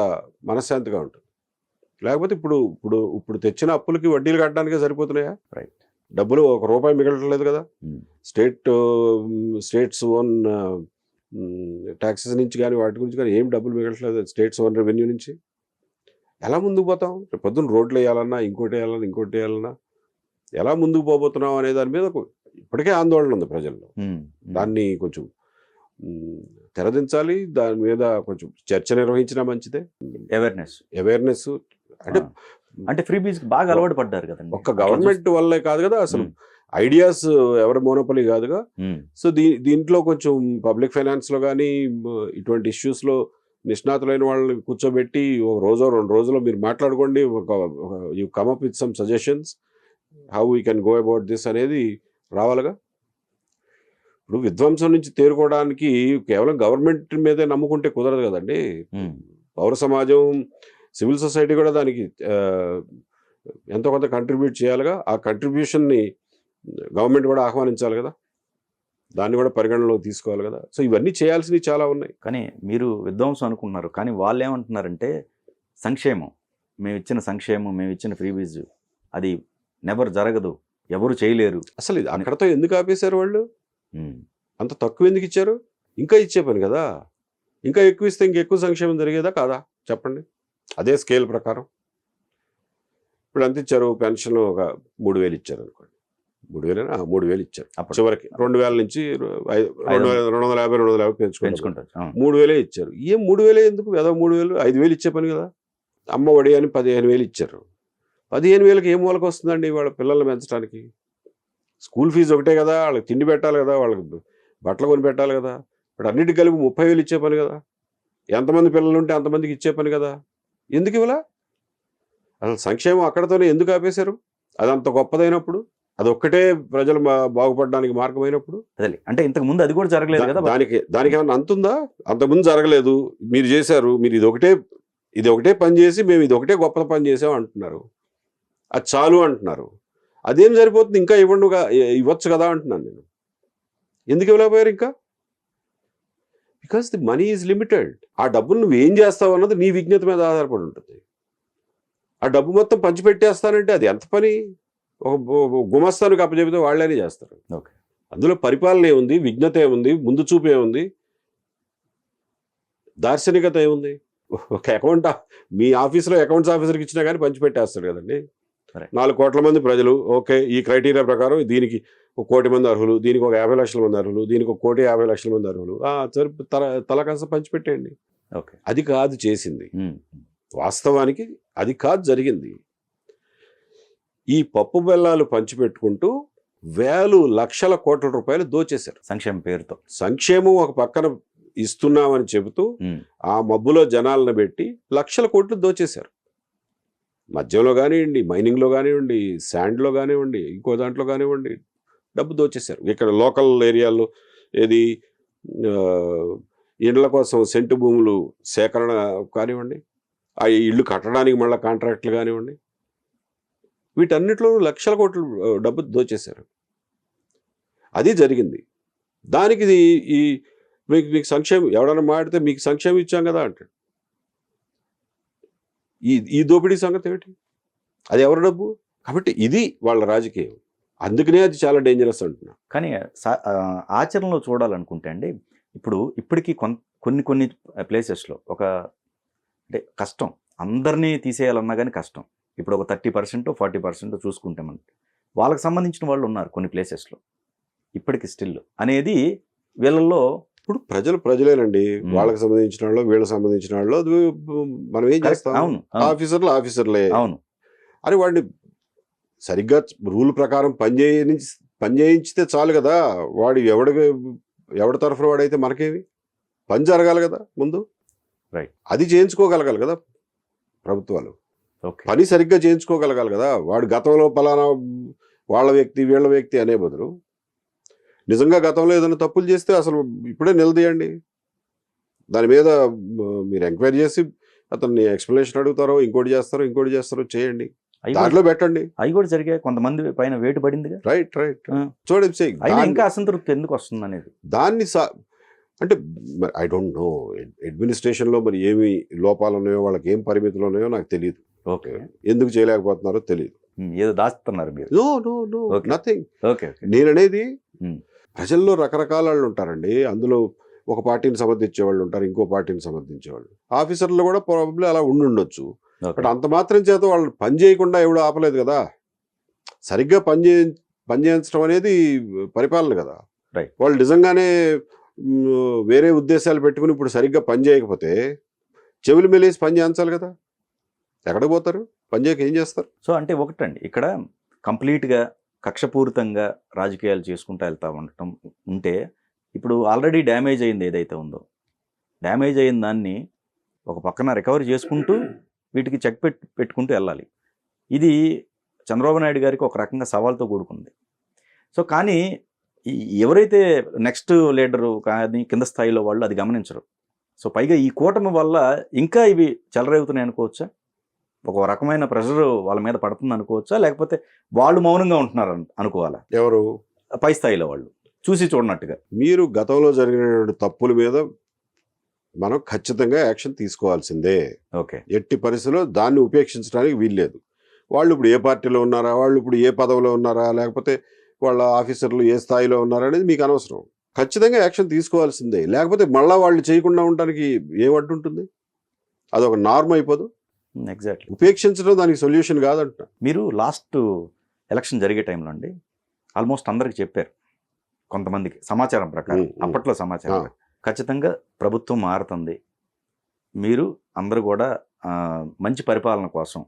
[SPEAKER 2] మనశ్శాంతిగా ఉంటుంది. లేకపోతే ఇప్పుడు తెచ్చిన అప్పులకి వడ్డీలు కట్టడానికే సరిపోతున్నాయా?
[SPEAKER 1] రైట్.
[SPEAKER 2] డబ్బులు ₹1 మిగలట్లేదు కదా. స్టేట్స్ ఓన్ ట్యాక్సెస్ నుంచి కానీ వాటి గురించి కానీ ఏం డబ్బులు మిగలట్లేదు. స్టేట్స్ ఓన్ రెవెన్యూ నుంచి ఎలా ముందుకు పోతాం? పొద్దున్న రోడ్లు వేయాలన్నా, ఇంకోటి వేయాలన్నా ఎలా ముందుకు పోబోతున్నాం అనే దాని మీద ఇప్పటికే ఆందోళన ఉంది ప్రజల్లో. దాన్ని కొంచెం తెరదించాలి, దాని మీద కొంచెం చర్చ నిర్వహించినా మంచిదే. అవేర్నెస్
[SPEAKER 1] అంటే ఫ్రీ బీజ్ బాగా అలవాటు పడ్డారు కదండి.
[SPEAKER 2] ఒక్క గవర్నమెంట్ వల్లే కాదు కదా, అసలు ఐడియాస్ ఎవరి మోనోపలి కాదుగా. సో దీంట్లో కొంచెం పబ్లిక్ ఫైనాన్స్ లో కానీ ఇటువంటి ఇష్యూస్ లో నిష్ణాతులైన వాళ్ళని కూర్చోబెట్టి ఒక రోజో 2 రోజుల్లో మీరు మాట్లాడుకోండి, you come up with some suggestions how we can go about this అనేది రావాలిగా. ఇప్పుడు విధ్వంసం నుంచి తేరుకోవడానికి కేవలం గవర్నమెంట్ మీదే నమ్ముకుంటే కుదరదు కదండి. పౌర సమాజం, సివిల్ సొసైటీ కూడా దానికి ఎంతో కొంత కంట్రిబ్యూట్ చేయాలిగా. ఆ కంట్రిబ్యూషన్ని గవర్నమెంట్ కూడా ఆహ్వానించాలి కదా, దాన్ని కూడా పరిగణనలోకి తీసుకోవాలి కదా. సో ఇవన్నీ చేయాల్సినవి చాలా ఉన్నాయి.
[SPEAKER 1] కానీ మీరు విధ్వంసం అనుకుంటున్నారు, కానీ వాళ్ళు ఏమంటున్నారంటే సంక్షేమం, మేము ఇచ్చిన ఫ్రీ బీజ్ అది నెవర్ జరగదు, ఎవరు చేయలేరు.
[SPEAKER 2] అసలు ఇది అక్కడతో ఎందుకు ఆపేశారు వాళ్ళు? అంత తక్కువ ఎందుకు ఇచ్చారు? ఇంకా ఇచ్చే పని కదా. ఇంకా ఎక్కువ ఇస్తే ఇంకెక్కువ సంక్షేమం జరిగేదా కాదా చెప్పండి. అదే స్కేల్ ప్రకారం ఇప్పుడు ఎంత ఇచ్చారు? పెన్షన్ ఒక 3,000 ఇచ్చారు అనుకోండి. 3,000 ఇచ్చారు. చివరికి 2,000 నుంచి 250 పెంచుకుంటారు. 3,000 ఇచ్చారు. ఏం 3,000 ఎందుకు? ఏదో 3,000 5,000 ఇచ్చే పని కదా. అమ్మ ఒడి అని 15,000 ఇచ్చారు. 15,000కి ఏ మూలకు వస్తుందండి వాళ్ళ పిల్లల్ని పెంచడానికి? స్కూల్ ఫీజు ఒకటే కదా, వాళ్ళకి తిండి పెట్టాలి కదా, వాళ్ళకి బట్టలు కొని పెట్టాలి కదా. ఇప్పుడు అన్నిటికి కలిపి 30,000 ఇచ్చే పని కదా. ఎంతమంది పిల్లలు ఉంటే అంతమందికి ఇచ్చే పని కదా. ఎందుకు ఇవ్వలా? అసలు సంక్షేమం అక్కడతోనే ఎందుకు ఆపేశారు? అదంత గొప్పదైనప్పుడు, అదొక్కటే ప్రజలు బాగుపడడానికి మార్గమైనప్పుడు.
[SPEAKER 1] అదే అంటే ఇంతకు ముందు అది కూడా జరగలేదు కదా.
[SPEAKER 2] దానికి ఏమన్నా అంతుందా? అంతకుముందు జరగలేదు, మీరు చేశారు, మీరు ఇది ఒకటే పని చేసి మేము ఇది ఒకటే గొప్ప పని చేసాం అంటున్నారు. అది చాలు అంటున్నారు. అదేం సరిపోతుంది, ఇంకా ఇవ్వచ్చు కదా అంటున్నాను నేను. ఎందుకు ఇవ్వలేకపోయారు ఇంకా? Because the money is limited. ఆ డబ్బులు నువ్వు ఏం చేస్తావు అన్నది నీ విజ్ఞత మీద ఆధారపడి ఉంటుంది. ఆ డబ్బు మొత్తం పంచిపెట్టేస్తానంటే అది ఎంత పని? ఒక గుమస్తానికి అప్పచెబితే వాళ్ళని చేస్తారు.
[SPEAKER 1] ఓకే,
[SPEAKER 2] అందులో పరిపాలన ఏముంది, విజ్ఞత ఏముంది, ముందు చూపు ఏముంది, దార్శనికత ఏముంది? ఒక అకౌంట్ మీ ఆఫీసులో అకౌంట్స్ ఆఫీసర్కి ఇచ్చినా కానీ పంచిపెట్టేస్తాడు కదండి. 4 కోట్ల మంది ప్రజలు, ఓకే, ఈ క్రైటీరియా ప్రకారం దీనికి 1 కోటి మంది అర్హులు, దీనికి 1 50 లక్షల మంది అర్హులు, దీనికి 1,50 లక్షల మంది అర్హులు, సరే తలకాస పంచిపెట్టేయండి.
[SPEAKER 1] ఓకే,
[SPEAKER 2] అది కాదు చేసింది. వాస్తవానికి అది కాదు జరిగింది. ఈ పప్పు బెల్లాలు పంచిపెట్టుకుంటూ వేలు లక్షల కోట్ల రూపాయలు దోచేశారు
[SPEAKER 1] సంక్షేమ పేరుతో.
[SPEAKER 2] సంక్షేమం ఒక పక్కన ఇస్తున్నామని చెబుతూ ఆ మబ్బులో జనాలను పెట్టి లక్షల కోట్లు దోచేశారు. మద్యంలో కానివ్వండి, మైనింగ్లో కానివ్వండి, శాండ్లో కానివ్వండి, ఇంకో దాంట్లో కానివ్వండి, డబ్బు దోచేశారు. ఇక్కడ లోకల్ ఏరియాల్లో ఏది ఇండ్ల కోసం సెంటు భూములు సేకరణ కానివ్వండి, ఆ ఇళ్ళు కట్టడానికి మళ్ళీ కాంట్రాక్ట్లు కానివ్వండి, వీటన్నిటిలో లక్షల కోట్లు డబ్బు దోచేశారు. అది జరిగింది. దానికి ఈ మీకు సంక్షేమం ఎవడన్నా మాడితే మీకు సంక్షేమం ఇచ్చాం కదా అంటాడు. ఈ దోపిడీ సంగతి ఏమిటి? అది ఎవరి డబ్బు? కాబట్టి ఇది వాళ్ళ రాజకీయం. అందుకనే అది చాలా డేంజరస్ అంటున్నా.
[SPEAKER 1] కానీ ఆచరణలో చూడాలనుకుంటే అండి, ఇప్పటికీ కొన్ని ప్లేసెస్లో అంటే కష్టం, అందరినీ తీసేయాలన్నా కానీ కష్టం. ఇప్పుడు ఒక 30% 40% చూసుకుంటే మనకి వాళ్ళకి సంబంధించిన వాళ్ళు ఉన్నారు కొన్ని ప్లేసెస్లో ఇప్పటికి స్టిల్ అనేది వీళ్ళల్లో.
[SPEAKER 2] ఇప్పుడు ప్రజలేనండి, వాళ్ళకి సంబంధించిన వాళ్ళు, వీళ్ళకి సంబంధించిన వాళ్ళు, మనం ఏం చేస్తాం? ఆఫీసర్లే.
[SPEAKER 1] అవును,
[SPEAKER 2] అని వాడిని సరిగ్గా రూల్ ప్రకారం పని చేయించితే చాలు కదా. వాడు ఎవడి తరఫున వాడైతే మనకేమి? పని జరగాలి కదా ముందు.
[SPEAKER 1] రైట్,
[SPEAKER 2] అది చేయించుకోగలగాలి కదా ప్రభుత్వాలు. పని సరిగ్గా చేయించుకోగలగాలి కదా. వాడు గతంలో పలానా వాళ్ళ వ్యక్తి వీళ్ళ వ్యక్తి అనే బదులు నిజంగా గతంలో ఏదైనా తప్పులు చేస్తే అసలు ఇప్పుడే నిలదీయండి. దాని మీద మీరు ఎంక్వైరీ చేసి అతన్ని ఎక్స్ప్లెనేషన్ అడుగుతారో, ఇంకోటి చేస్తారో చేయండి, దాంట్లో పెట్టండి.
[SPEAKER 1] అవి కూడా జరిగాయి, కొంతమంది పైన వేటు పడింది.
[SPEAKER 2] రైట్ చూడండి,
[SPEAKER 1] ఇంకా అసంతృప్తి ఎందుకు వస్తుంది అనేది
[SPEAKER 2] దాన్ని అంటే ఐ డోంట్ నో అడ్మినిస్ట్రేషన్లో మరి ఏమి లోపాలు ఉన్నాయో, వాళ్ళకి ఏం పరిమితులు ఉన్నాయో నాకు తెలియదు.
[SPEAKER 1] ఓకే,
[SPEAKER 2] ఎందుకు చేయలేకపోతున్నారో తెలియదు.
[SPEAKER 1] ఏదో దాస్తున్నారు మీరు.
[SPEAKER 2] No nothing.
[SPEAKER 1] ఓకే,
[SPEAKER 2] నేననేది ప్రజల్లో రకరకాల వాళ్ళు ఉంటారండి. అందులో ఒక పార్టీని సమర్థించే వాళ్ళు ఉంటారు, ఇంకో పార్టీని సమర్థించే వాళ్ళు. ఆఫీసర్లు కూడా ప్రాబబ్లీ అలా ఉండొచ్చు. బట్ అంత మాత్రం చేత వాళ్ళు పని చేయకుండా ఎవడు ఆపలేదు కదా. సరిగ్గా పని చేయించడం అనేది పరిపాలన కదా. వాళ్ళు నిజంగానే వేరే ఉద్దేశాలు పెట్టుకుని ఇప్పుడు సరిగ్గా పని చేయకపోతే చెవులు మెలేసి పని చేయించాలి కదా. ఎక్కడికి పోతారు? పని చేయక ఏం చేస్తారు?
[SPEAKER 1] సో అంటే ఒకటండి, ఇక్కడ కంప్లీట్గా కక్షపూరితంగా రాజకీయాలు చేసుకుంటూ వెళ్తూ ఉండటం ఉంటే, ఇప్పుడు ఆల్రెడీ డ్యామేజ్ అయింది ఏదైతే ఉందో, డ్యామేజ్ అయిన దాన్ని ఒక పక్కన రికవరీ చేసుకుంటూ వీటికి చెక్ పెట్టుకుంటూ వెళ్ళాలి. ఇది చంద్రబాబు నాయుడు గారికి ఒక రకంగా సవాల్తో కూడుకుంది. సో కానీ ఎవరైతే నెక్స్ట్ లీడరు కానీ కింద స్థాయిలో వాళ్ళు అది గమనించరు. సో పైగా ఈ కూటమి వల్ల ఇంకా ఇవి చెలరేగుతున్నాయి అనుకోవచ్చా? ఒక రకమైన ప్రెషర్ వాళ్ళ మీద పడుతుంది అనుకోవచ్చా, లేకపోతే వాళ్ళు మౌనంగా ఉంటున్నారు అనుకోవాలా?
[SPEAKER 2] ఎవరు?
[SPEAKER 1] పై స్థాయిలో వాళ్ళు చూసి చూడనట్టుగా.
[SPEAKER 2] మీరు గతంలో జరిగిన తప్పుల మీద మనం ఖచ్చితంగా యాక్షన్ తీసుకోవాల్సిందే.
[SPEAKER 1] ఓకే, ఎట్టి
[SPEAKER 2] పరిస్థితుల్లో దాన్ని ఉపేక్షించడానికి వీల్లేదు. వాళ్ళు ఇప్పుడు ఏ పార్టీలో ఉన్నారా, వాళ్ళు ఇప్పుడు ఏ పదవిలో ఉన్నారా, లేకపోతే వాళ్ళ ఆఫీసర్లు ఏ స్థాయిలో ఉన్నారా అనేది మీకు అనవసరం. ఖచ్చితంగా యాక్షన్ తీసుకోవాల్సిందే. లేకపోతే మళ్ళీ వాళ్ళు చేయకుండా ఉండడానికి ఏమంటుంటుంది? అదొక నార్మ్ అయిపోదు.
[SPEAKER 1] ఎగ్జాక్ట్లీ,
[SPEAKER 2] ఉపేక్షించడం దానికి సొల్యూషన్ కాదంట.
[SPEAKER 1] మీరు లాస్ట్ ఎలక్షన్ జరిగే టైంలో అండి ఆల్మోస్ట్ అందరికి చెప్పారు, కొంతమందికి సమాచారం ప్రకారం, అప్పట్లో సమాచారం ఖచ్చితంగా ప్రభుత్వం మారుతుంది, మీరు అందరూ కూడా మంచి పరిపాలన కోసం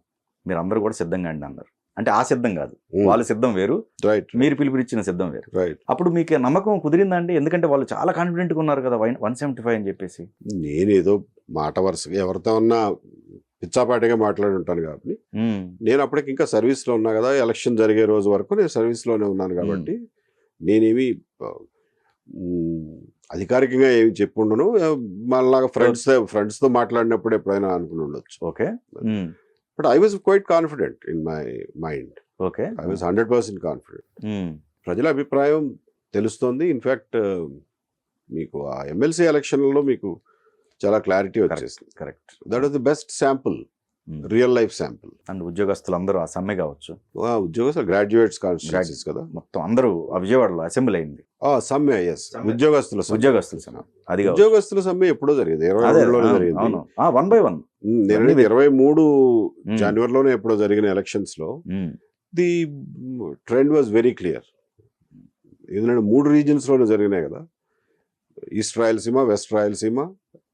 [SPEAKER 1] మీరు అందరూ కూడా సిద్ధంగా అండి అన్నారు. అంటే ఆ సిద్ధం కాదు, వాళ్ళ సిద్ధం వేరు,
[SPEAKER 2] రైట్
[SPEAKER 1] మీరు పిలుపునిచ్చిన సిద్ధం వేరు.
[SPEAKER 2] రైట్.
[SPEAKER 1] అప్పుడు మీకు నమ్మకం కుదిరిందండి? ఎందుకంటే వాళ్ళు చాలా కాన్ఫిడెంట్గా ఉన్నారు కదా 175 అని చెప్పేసి.
[SPEAKER 2] నేనేదో మాట వరుసగా ఎవరితో ఉన్నా పిచ్చాపాటిగా మాట్లాడి ఉంటాను కాబట్టి, నేను అప్పటికి ఇంకా సర్వీస్లో ఉన్నా కదా, ఎలక్షన్ జరిగే రోజు వరకు నేను సర్వీస్లోనే ఉన్నాను కాబట్టి నేనేమి అధికారికంగా ఏమి చెప్పుండను. మనలాగా ఫ్రెండ్స్తో మాట్లాడినప్పుడు ఎప్పుడైనా అనుకుని ఉండొచ్చు.
[SPEAKER 1] Okay.
[SPEAKER 2] But I was quite confident in my mind.
[SPEAKER 1] Okay.
[SPEAKER 2] I was 100% confident. ప్రజల అభిప్రాయం తెలుస్తోంది. ఇన్ఫ్యాక్ట్ మీకు ఆ ఎమ్మెల్సీ ఎలక్షన్లలో మీకు చాలా క్లారిటీ వచ్చేసింది.
[SPEAKER 1] Correct.
[SPEAKER 2] That was the best sample, real life sample.
[SPEAKER 1] And ఉద్యోగస్తులు అందరూ ఆ సమ్మె కావచ్చు,
[SPEAKER 2] ఉద్యోగస్తులు గ్రాడ్యుయేట్స్ కాన్స్టిట్యూన్సీస్ కదా
[SPEAKER 1] మొత్తం అందరూ విజయవాడలో అసెంబ్లీ అయింది.
[SPEAKER 2] సమ్మె, ఎస్, ఉద్యోగస్తుల
[SPEAKER 1] సమ్మె. అది
[SPEAKER 2] ఉద్యోగస్తుల సమ్మె ఎప్పుడో జరిగింది, 23లోనే జరిగింది.
[SPEAKER 1] 1 by 1
[SPEAKER 2] 23 జనవరిలోనే ఎప్పుడో జరిగిన ఎలక్షన్స్ లో the trend was very clear. ఎందుకంటే 3 రీజన్స్ లోనే జరిగినాయి కదా, east Rayalaseema, west Rayalaseema,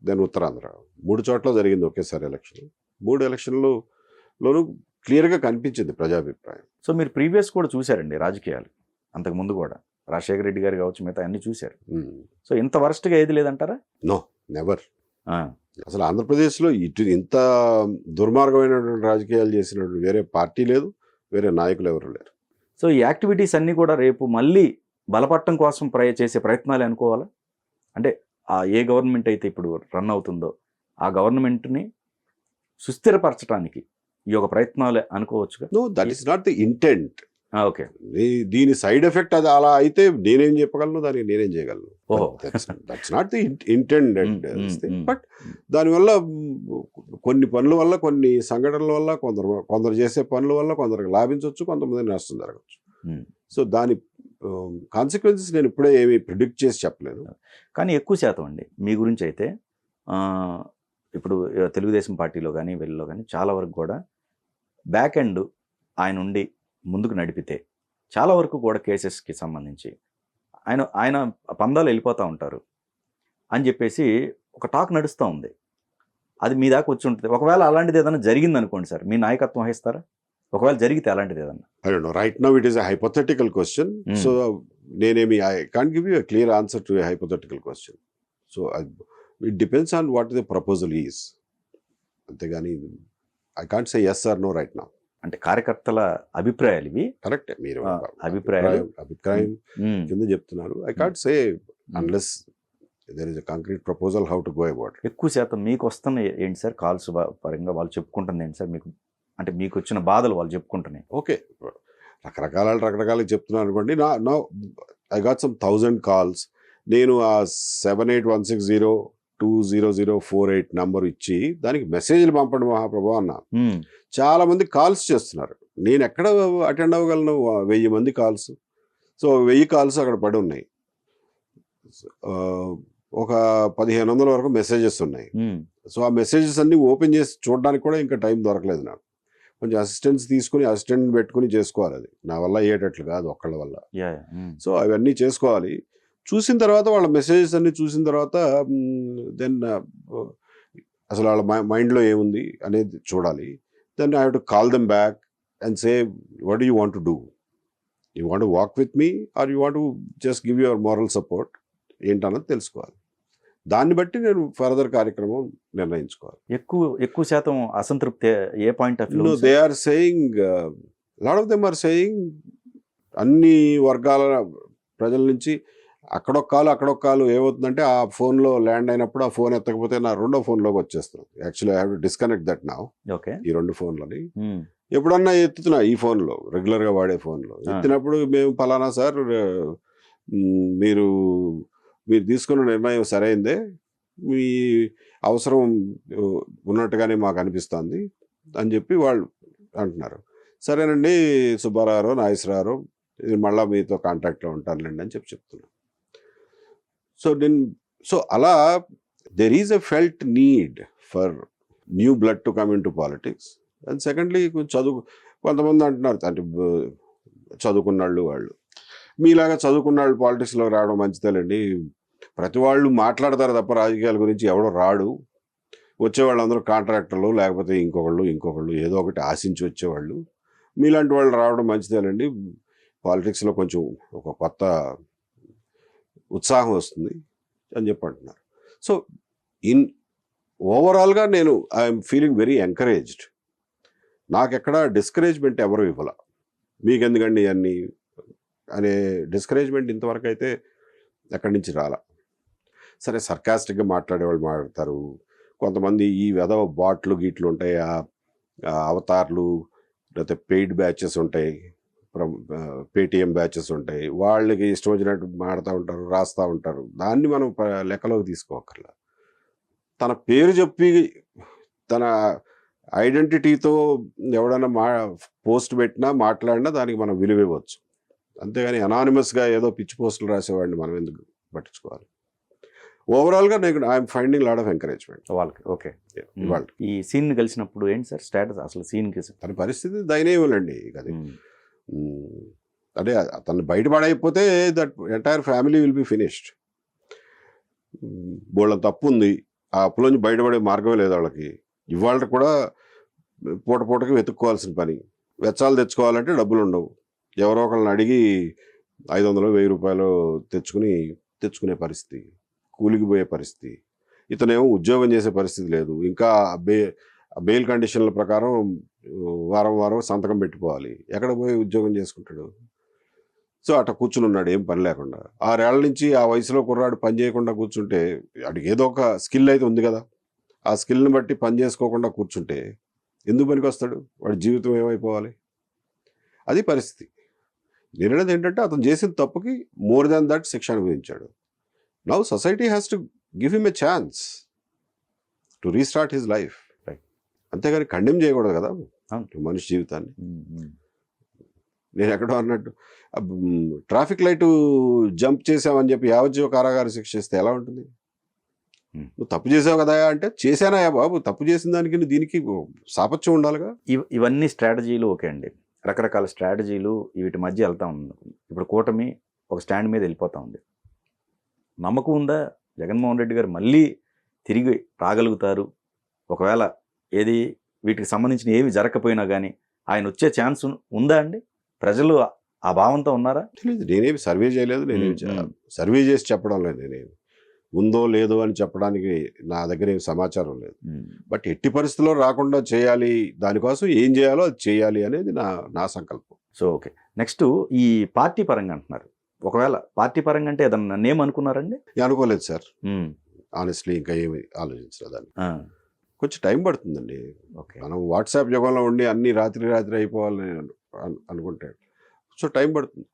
[SPEAKER 2] then Uttarandhra, 3 చోట్ల జరిగింది ఒకేసారి ఎలక్షన్. 3 ఎలక్షన్లలోనూ క్లియర్గా కనిపించింది ప్రజాభిప్రాయం.
[SPEAKER 1] సో మీరు ప్రీవియస్ కూడా చూశారండి రాజకీయాలు, అంతకు ముందు కూడా రాజశేఖర రెడ్డి గారు కావచ్చు, మిగతా అన్ని చూశారు. సో ఇంత వరస్ట్గా ఏది లేదంటారా?
[SPEAKER 2] No, never. అసలు ఆంధ్రప్రదేశ్లో ఇంత దుర్మార్గమైనటువంటి రాజకీయాలు చేసినటువంటి వేరే పార్టీ లేదు, వేరే నాయకులు ఎవరు లేరు.
[SPEAKER 1] సో ఈ యాక్టివిటీస్ అన్నీ కూడా రేపు మళ్ళీ బలపడటం కోసం చేసే ప్రయత్నాలు అనుకోవాలా? అంటే ఏ గవర్నమెంట్ అయితే ఇప్పుడు రన్ అవుతుందో ఆ గవర్నమెంట్ని సుస్థిరపరచడానికి ఈ యొక్క ప్రయత్నాలు అనుకోవచ్చుగా?
[SPEAKER 2] No, that is not the intent.
[SPEAKER 1] Okay.
[SPEAKER 2] దీని సైడ్ ఎఫెక్ట్ అది అలా అయితే నేనేం చెప్పగలను, దానికి నేనేం చేయగలను. That's not the intended. But దానివల్ల కొన్ని పనుల వల్ల, కొన్ని సంఘటనల వల్ల, కొందరు చేసే పనుల వల్ల కొందరికి లాభించవచ్చు, కొంతమంది నష్టం జరగచ్చు. సో దాని కాన్సిక్వెన్సెస్ నేను ఇప్పుడే ఏమి ప్రిడిక్ట్ చేసి చెప్పలేను.
[SPEAKER 1] కానీ ఎక్కువ శాతం అండి మీ గురించి అయితే ఇప్పుడు తెలుగుదేశం పార్టీలో కానీ వీళ్ళలో కానీ చాలా వరకు కూడా బ్యాక్ ఎండ్ ఆయన ఉండి ముందుకు నడిపితే చాలా వరకు కూడా కేసెస్కి సంబంధించి ఆయన పందాలు వెళ్ళిపోతూ ఉంటారు అని చెప్పేసి ఒక టాక్ నడుస్తూ ఉంది. అది మీ దాకా వచ్చి ఉంటుంది. ఒకవేళ అలాంటిది ఏదైనా జరిగింది అనుకోండి సార్, మీ నాయకత్వం వహిస్తారా? ఒకవేళ జరిగితే అలాంటిది ఏదన్నా?
[SPEAKER 2] I don't know. Right now it is a hypothetical question. So I can't give you a clear answer to a hypothetical question. So it depends on what the proposal is. అంతేగాని I can't say yes or no right now.
[SPEAKER 1] అంటే కార్యకర్తల అభిప్రాయాలు ఇవి.
[SPEAKER 2] Correct. మీరు
[SPEAKER 1] అభిప్రాయం
[SPEAKER 2] కింద చెప్తున్నారు. I can't say unless there is a concrete proposal how to go about it.
[SPEAKER 1] ఎక్కువ శాతం మీకు వస్తున్న ఏంటి సార్ కాల్స్ పరంగా వాళ్ళు చెప్పుకుంటుంది ఏంటి సార్? మీకు అంటే మీకు వచ్చిన బాధలు వాళ్ళు చెప్పుకుంటున్నాయి.
[SPEAKER 2] ఓకే, రకరకాలు చెప్తున్నాను అనుకోండి. నా ఐ గాట్ సమ్ 1000 కాల్స్. నేను ఆ 7816020048 నంబర్ ఇచ్చి దానికి మెసేజ్లు పంపండి మహాప్రభు అన్నా. చాలా మంది కాల్స్ చేస్తున్నారు. నేను ఎక్కడ అటెండ్ అవ్వగలను? 1000 మంది కాల్స్. సో 1000 కాల్స్ అక్కడ పడి ఉన్నాయి. ఒక 1500 వరకు మెసేజెస్ ఉన్నాయి. సో ఆ మెసేజెస్ అన్ని ఓపెన్ చేసి చూడడానికి కూడా ఇంకా టైం దొరకలేదు నాకు. కొంచెం అసిస్టెంట్స్ తీసుకుని అసిస్టెంట్ పెట్టుకుని చేసుకోవాలి. అది నా వల్ల అయ్యేటట్లు కాదు ఒక్కళ్ళ వల్ల. సో అవన్నీ చేసుకోవాలి. చూసిన తర్వాత వాళ్ళ మెసేజెస్ అన్ని చూసిన తర్వాత దెన్ అసలు వాళ్ళ మైండ్లో ఏముంది అనేది చూడాలి. Then I have to call them back and say what do you want to do? You want to walk with me or you want to just give your moral support ఏంటన్నది తెలుసుకోవాలి. దాన్ని బట్టి నేను ఫర్దర్ కార్యక్రమం నిర్ణయించుకోవాలి.
[SPEAKER 1] ఎక్కువ శాతం అసంతృప్తి ఏ point of view?
[SPEAKER 2] They are saying, lot of them are saying, అన్ని వర్గాల ప్రజల నుంచి అక్కడొక్క కాలు ఏమవుతుందంటే ఆ ఫోన్లో ల్యాండ్ అయినప్పుడు ఆ ఫోన్ ఎత్తకపోతే నా రెండో ఫోన్లోకి వచ్చేస్తున్నాను. Actually I have to disconnect that now.
[SPEAKER 1] Okay.
[SPEAKER 2] ఈ 2 ఫోన్లని ఎప్పుడన్నా ఎత్తుతున్నా ఈ ఫోన్లో, రెగ్యులర్గా వాడే ఫోన్లో ఎత్తినప్పుడు మేము పలానా సార్ మీరు తీసుకున్న నిర్ణయం సరైందే, మీ అవసరం ఉన్నట్టుగానే మాకు అనిపిస్తుంది అని చెప్పి వాళ్ళు అంటున్నారు. సరేనండి సుబ్బారావు, నాగేశ్వరరావు, ఇది మళ్ళీ మీతో కాంటాక్ట్లో ఉంటానులేండి అని చెప్తున్నాను. సో అలా there is a felt need for new blood to come in to politics. And secondly కొంతమంది అంటున్నారు అంటే చదువుకున్నాళ్ళు, వాళ్ళు మీలాగా చదువుకున్న వాళ్ళు పాలిటిక్స్లో రావడం మంచిదేలేండి, ప్రతి వాళ్ళు మాట్లాడతారు తప్ప రాజకీయాల గురించి ఎవడో రాడు, వచ్చేవాళ్ళందరూ కాంట్రాక్టర్లు లేకపోతే ఇంకొకళ్ళు ఏదో ఒకటి ఆశించి వచ్చేవాళ్ళు. మీలాంటి వాళ్ళు రావడం మంచిదేనండి. పాలిటిక్స్‌లో కొంచెం ఒక కొత్త ఉత్సాహం వస్తుంది అని చెప్పి అంటున్నారు. సో, ఓవరాల్‌గా నేను ఐఎమ్ ఫీలింగ్ వెరీ ఎంకరేజ్డ్. నాకెక్కడ డిస్కరేజ్‌మెంట్ ఎవరు ఇవ్వల. మీకెందుకండి ఇయన్నీ అనే డిస్కరేజ్‌మెంట్ ఇంతవరకు అయితే ఎక్కడి నుంచి రాలా. సరే సర్కాస్టిక్‌గా మాట్లాడేవాళ్ళు మాట్లాడతారు. కొంతమంది ఈ వెధవ బాట్లు గీట్లు ఉంటాయి. అవతార్లు లేకపోతే పెయిడ్ బ్యాచెస్ ఉంటాయి. పేటీఎం బ్యాచెస్ ఉంటాయి. వాళ్ళకి ఇష్టం వచ్చినట్టు మాడుతూ ఉంటారు, రాస్తూ ఉంటారు. దాన్ని మనం లెక్కలోకి తీసుకోకర్లా. తన పేరు చెప్పి తన ఐడెంటిటీతో ఎవడన్నా పోస్ట్ పెట్టినా మాట్లాడినా దానికి మనం విలువ ఇవ్వచ్చు. అంతేగాని అనానిమస్గా ఏదో పిచ్చి పోస్టులు రాసేవాడిని మనం ఎందుకు పట్టించుకోవాలి. ఓవరాల్గా నేను I'm finding lot of encouragement
[SPEAKER 1] వాళ్ళకి. ఓకే.
[SPEAKER 2] ఇవాళ
[SPEAKER 1] ఈ సీన్ కలిసినప్పుడు ఏంటి సార్ స్టేటస్ అసలు సీన్కి?
[SPEAKER 2] తన పరిస్థితి దయనీయములండి. అది అదే అతను బయటపడైపోతే that entire family will be finished. బోళ్ళ తప్పు ఉంది. ఆ అప్పులోంచి బయటపడే మార్గమే లేదు వాళ్ళకి. ఇవాళ కూడా పూటకి వెతుక్కోవాల్సిన పని. వెచ్చాలు తెచ్చుకోవాలంటే డబ్బులు ఉండవు. ఎవరో ఒకళ్ళని అడిగి 500 1000 రూపాయలు తెచ్చుకునే పరిస్థితి, కూలికి పోయే పరిస్థితి. ఇతనేమో ఉద్యోగం చేసే పరిస్థితి లేదు. ఇంకా బెయిల్ కండిషన్ల ప్రకారం వారం సంతకం పెట్టిపోవాలి. ఎక్కడ పోయి ఉద్యోగం చేసుకుంటాడు? సో అట్లా కూర్చుని ఉన్నాడు ఏం పని లేకుండా. 6 ఏళ్ల నుంచి ఆ వయసులో కుర్రాడు పని చేయకుండా కూర్చుంటే, వాడికి ఏదో ఒక స్కిల్ అయితే ఉంది కదా, ఆ స్కిల్ని బట్టి పని చేసుకోకుండా కూర్చుంటే ఎందుకు పనికి వస్తాడు? వాడి జీవితం ఏమైపోవాలి? అది పరిస్థితి. నేననేది ఏంటంటే అతను చేసిన తప్పుకి మోర్ దాన్ దట్ శిక్ష అనుభవించాడు. Now society has to give him a chance to restart his life. అంతేగాని కండెమ్ చేయకూడదు కదా మనిషి జీవితాన్ని. నేను ఎక్కడో అన్నట్టు ట్రాఫిక్ లైటు జంప్ చేసావని చెప్పి యావజ్జీవ కారాగార శిక్ష ఇస్తే ఎలా ఉంటుంది? నువ్వు తప్పు చేసావు కదా అంటే, చేశానాయా బాబు, తప్పు చేసిన దానికి దీనికి సాపత్యం ఉండాలిగా.
[SPEAKER 1] ఇవన్నీ స్ట్రాటజీలు ఓకే అండి, రకరకాల స్ట్రాటజీలు వీటి మధ్య వెళ్తా ఉంది. ఇప్పుడు కూటమి ఒక స్టాండ్ మీద వెళ్ళిపోతా ఉంది. నమ్మకం ఉందా జగన్మోహన్ రెడ్డి గారు మళ్ళీ తిరిగి రాగలుగుతారు? ఒకవేళ ఏది వీటికి సంబంధించిన ఏమి జరగకపోయినా కానీ ఆయన వచ్చే ఛాన్స్ ఉందా అండి? ప్రజలు ఆ భావంతో ఉన్నారా?
[SPEAKER 2] తెలియదు. నేనేమి సర్వే చేయలేదు. నేనేమి సర్వే చేసి చెప్పడం లేదు. నేనేమి ఉందో లేదో అని చెప్పడానికి నా దగ్గర ఏమి సమాచారం లేదు. బట్ ఎట్టి పరిస్థితుల్లో రాకుండా చేయాలి, దానికోసం ఏం చేయాలో అది చేయాలి అనేది నా సంకల్పం.
[SPEAKER 1] So okay. నెక్స్ట్ ఈ పార్టీ పరంగా అంటున్నారు. ఒకవేళ పార్టీ పరంగా అంటే ఏదన్నా నేమ్ అనుకున్నారండి?
[SPEAKER 2] అనుకోలేదు సార్. ఆనెస్ట్లీ ఇంకా ఏమి ఆలోచించలేదు దాన్ని. కొంచెం టైం పడుతుందండి. మనం వాట్సాప్ యుగంలో ఉండి అన్ని రాత్రి అయిపోవాలని అనుకుంటాడు. సో టైం పడుతుంది.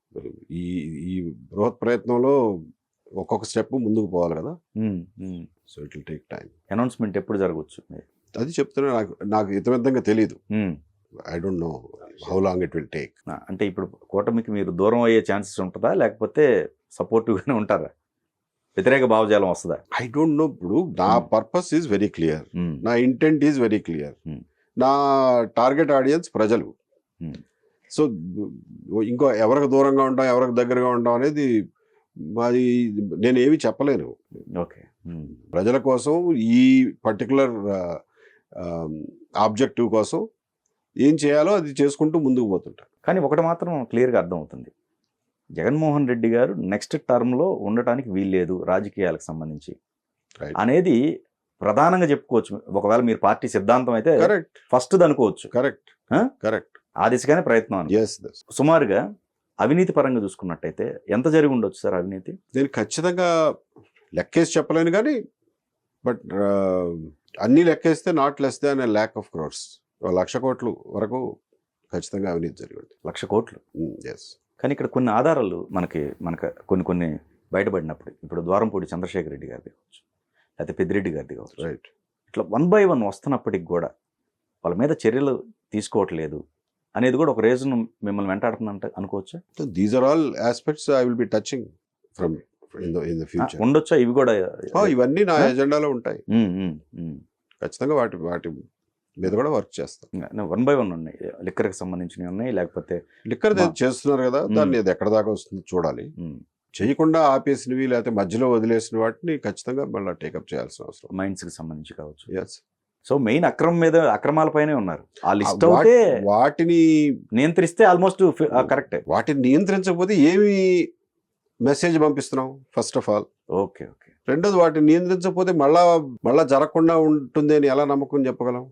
[SPEAKER 2] ఈ బృహత్ ప్రయత్నంలో ఒక్కొక్క స్టెప్ ముందుకు పోవాలి కదా. So it will take time.
[SPEAKER 1] Announcement ఎప్పుడు జరగవచ్చు
[SPEAKER 2] అది చెప్తున్నా. నాకు ఇతమితంగా తెలియదు. I don't know how long it will take.
[SPEAKER 1] అంటే ఇప్పుడు కూటమికి మీరు దూరం అయ్యే ఛాన్సెస్ ఉంటుందా, లేకపోతే సపోర్టివ్గానే ఉంటారా? వ్యతిరేక భావజాలం వస్తుందా?
[SPEAKER 2] I don't know. ఇప్పుడు నా పర్పస్ ఈజ్ వెరీ క్లియర్, నా ఇంటెంట్ ఈజ్ వెరీ క్లియర్. నా టార్గెట్ ఆడియన్స్ ప్రజలు. సో ఇంకో ఎవరికి దూరంగా ఉంటాం, ఎవరికి దగ్గరగా ఉంటాం అనేది అది నేను ఏమి చెప్పలేను.
[SPEAKER 1] ఓకే.
[SPEAKER 2] ప్రజల కోసం ఈ పర్టికులర్ ఆబ్జెక్టివ్ కోసం ఏం చేయాలో అది చేసుకుంటూ ముందుకు పోతుంటారు.
[SPEAKER 1] కానీ ఒకటి మాత్రం క్లియర్గా అర్థమవుతుంది, జగన్మోహన్ రెడ్డి గారు నెక్స్ట్ టర్మ్లో ఉండటానికి వీల్లేదు రాజకీయాలకు సంబంధించి అనేది ప్రధానంగా చెప్పుకోవచ్చు. ఒకవేళ మీరు పార్టీ సిద్ధాంతం అయితే ఫస్ట్ అనుకోవచ్చు.
[SPEAKER 2] కరెక్ట్.
[SPEAKER 1] ఆ దిశగానే ప్రయత్నం. సుమారుగా అవినీతి పరంగా చూసుకున్నట్టయితే ఎంత జరిగి ఉండొచ్చు సార్ అవినీతి?
[SPEAKER 2] నేను ఖచ్చితంగా లెక్కేసి చెప్పలేను కానీ, బట్ అన్నీ లెక్కేస్తే నాట్ లెస్ దాన్ 1,00,000 crores, 1,00,000 కోట్లు వరకు ఖచ్చితంగా అవినీతి జరిగింది.
[SPEAKER 1] 1,00,000 కోట్లు.
[SPEAKER 2] ఎస్.
[SPEAKER 1] కానీ ఇక్కడ కొన్ని ఆధారాలు మనకు కొన్ని బయటపడినప్పుడు, ఇప్పుడు ద్వారంపూడి చంద్రశేఖర్ రెడ్డి గారిది కావచ్చు, లేకపోతే పెద్దిరెడ్డి గారిది కావచ్చు,
[SPEAKER 2] రైట్,
[SPEAKER 1] ఇట్లా 1 by 1 వస్తున్నప్పటికి కూడా వాళ్ళ మీద చర్యలు తీసుకోవట్లేదు అనేది కూడా ఒక రీజన్ మిమ్మల్ని వెంటాడుతుందంటే అనుకోవచ్చా?
[SPEAKER 2] These are all aspects I will be touching from in the future.
[SPEAKER 1] ఉండొచ్చా ఇవి కూడా?
[SPEAKER 2] ఇవన్నీ నా ఎజెండాలో ఉంటాయి. ఖచ్చితంగా వాటి మీద కూడా వర్క్ చేస్తాం.
[SPEAKER 1] 1 by 1 ఉన్నాయి. లిక్కర్కి సంబంధించినవి ఉన్నాయి, లేకపోతే
[SPEAKER 2] లిక్కర్ చేస్తున్నారు కదా, దాన్ని అది ఎక్కడ దాకా వస్తుందో చూడాలి. చేయకుండా ఆపేసినవి లేకపోతే మధ్యలో వదిలేసిన వాటిని ఖచ్చితంగా మళ్ళీ టేకప్ చేయాల్సిన అవసరం.
[SPEAKER 1] మైండ్స్కి సంబంధించి కావచ్చు.
[SPEAKER 2] ఎస్.
[SPEAKER 1] సో మెయిన్ అక్రమాలపైనే ఉన్నారు. ఆ లిస్ట్ అవుతే
[SPEAKER 2] వాటిని
[SPEAKER 1] నియంత్రిస్తే ఆల్మోస్ట్ కరెక్టే.
[SPEAKER 2] వాటిని నియంత్రించకపోతే ఏమి మెసేజ్ పంపిస్తున్నాం first of all.
[SPEAKER 1] Okay okay.
[SPEAKER 2] రెండోది వాటిని నియంత్రించకపోతే మళ్ళా జరగకుండా ఉంటుంది అని ఎలా నమ్మకం చెప్పగలం?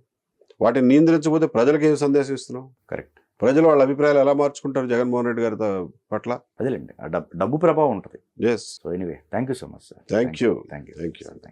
[SPEAKER 2] వాటిని నియంత్రించకపోతే ప్రజలకు ఏం సందేశం ఇస్తున్నాం?
[SPEAKER 1] కరెక్ట్.
[SPEAKER 2] ప్రజలు వాళ్ళ అభిప్రాయాలు ఎలా మార్చుకుంటారు జగన్మోహన్ రెడ్డి గారి పట్ల?
[SPEAKER 1] అదేలేండి, ఆ డబ్బు ప్రభావం ఉంటుంది.
[SPEAKER 2] Yes.
[SPEAKER 1] So anyway, thank you so much sir.
[SPEAKER 2] Thank you.
[SPEAKER 1] Thank you.
[SPEAKER 2] Thank you.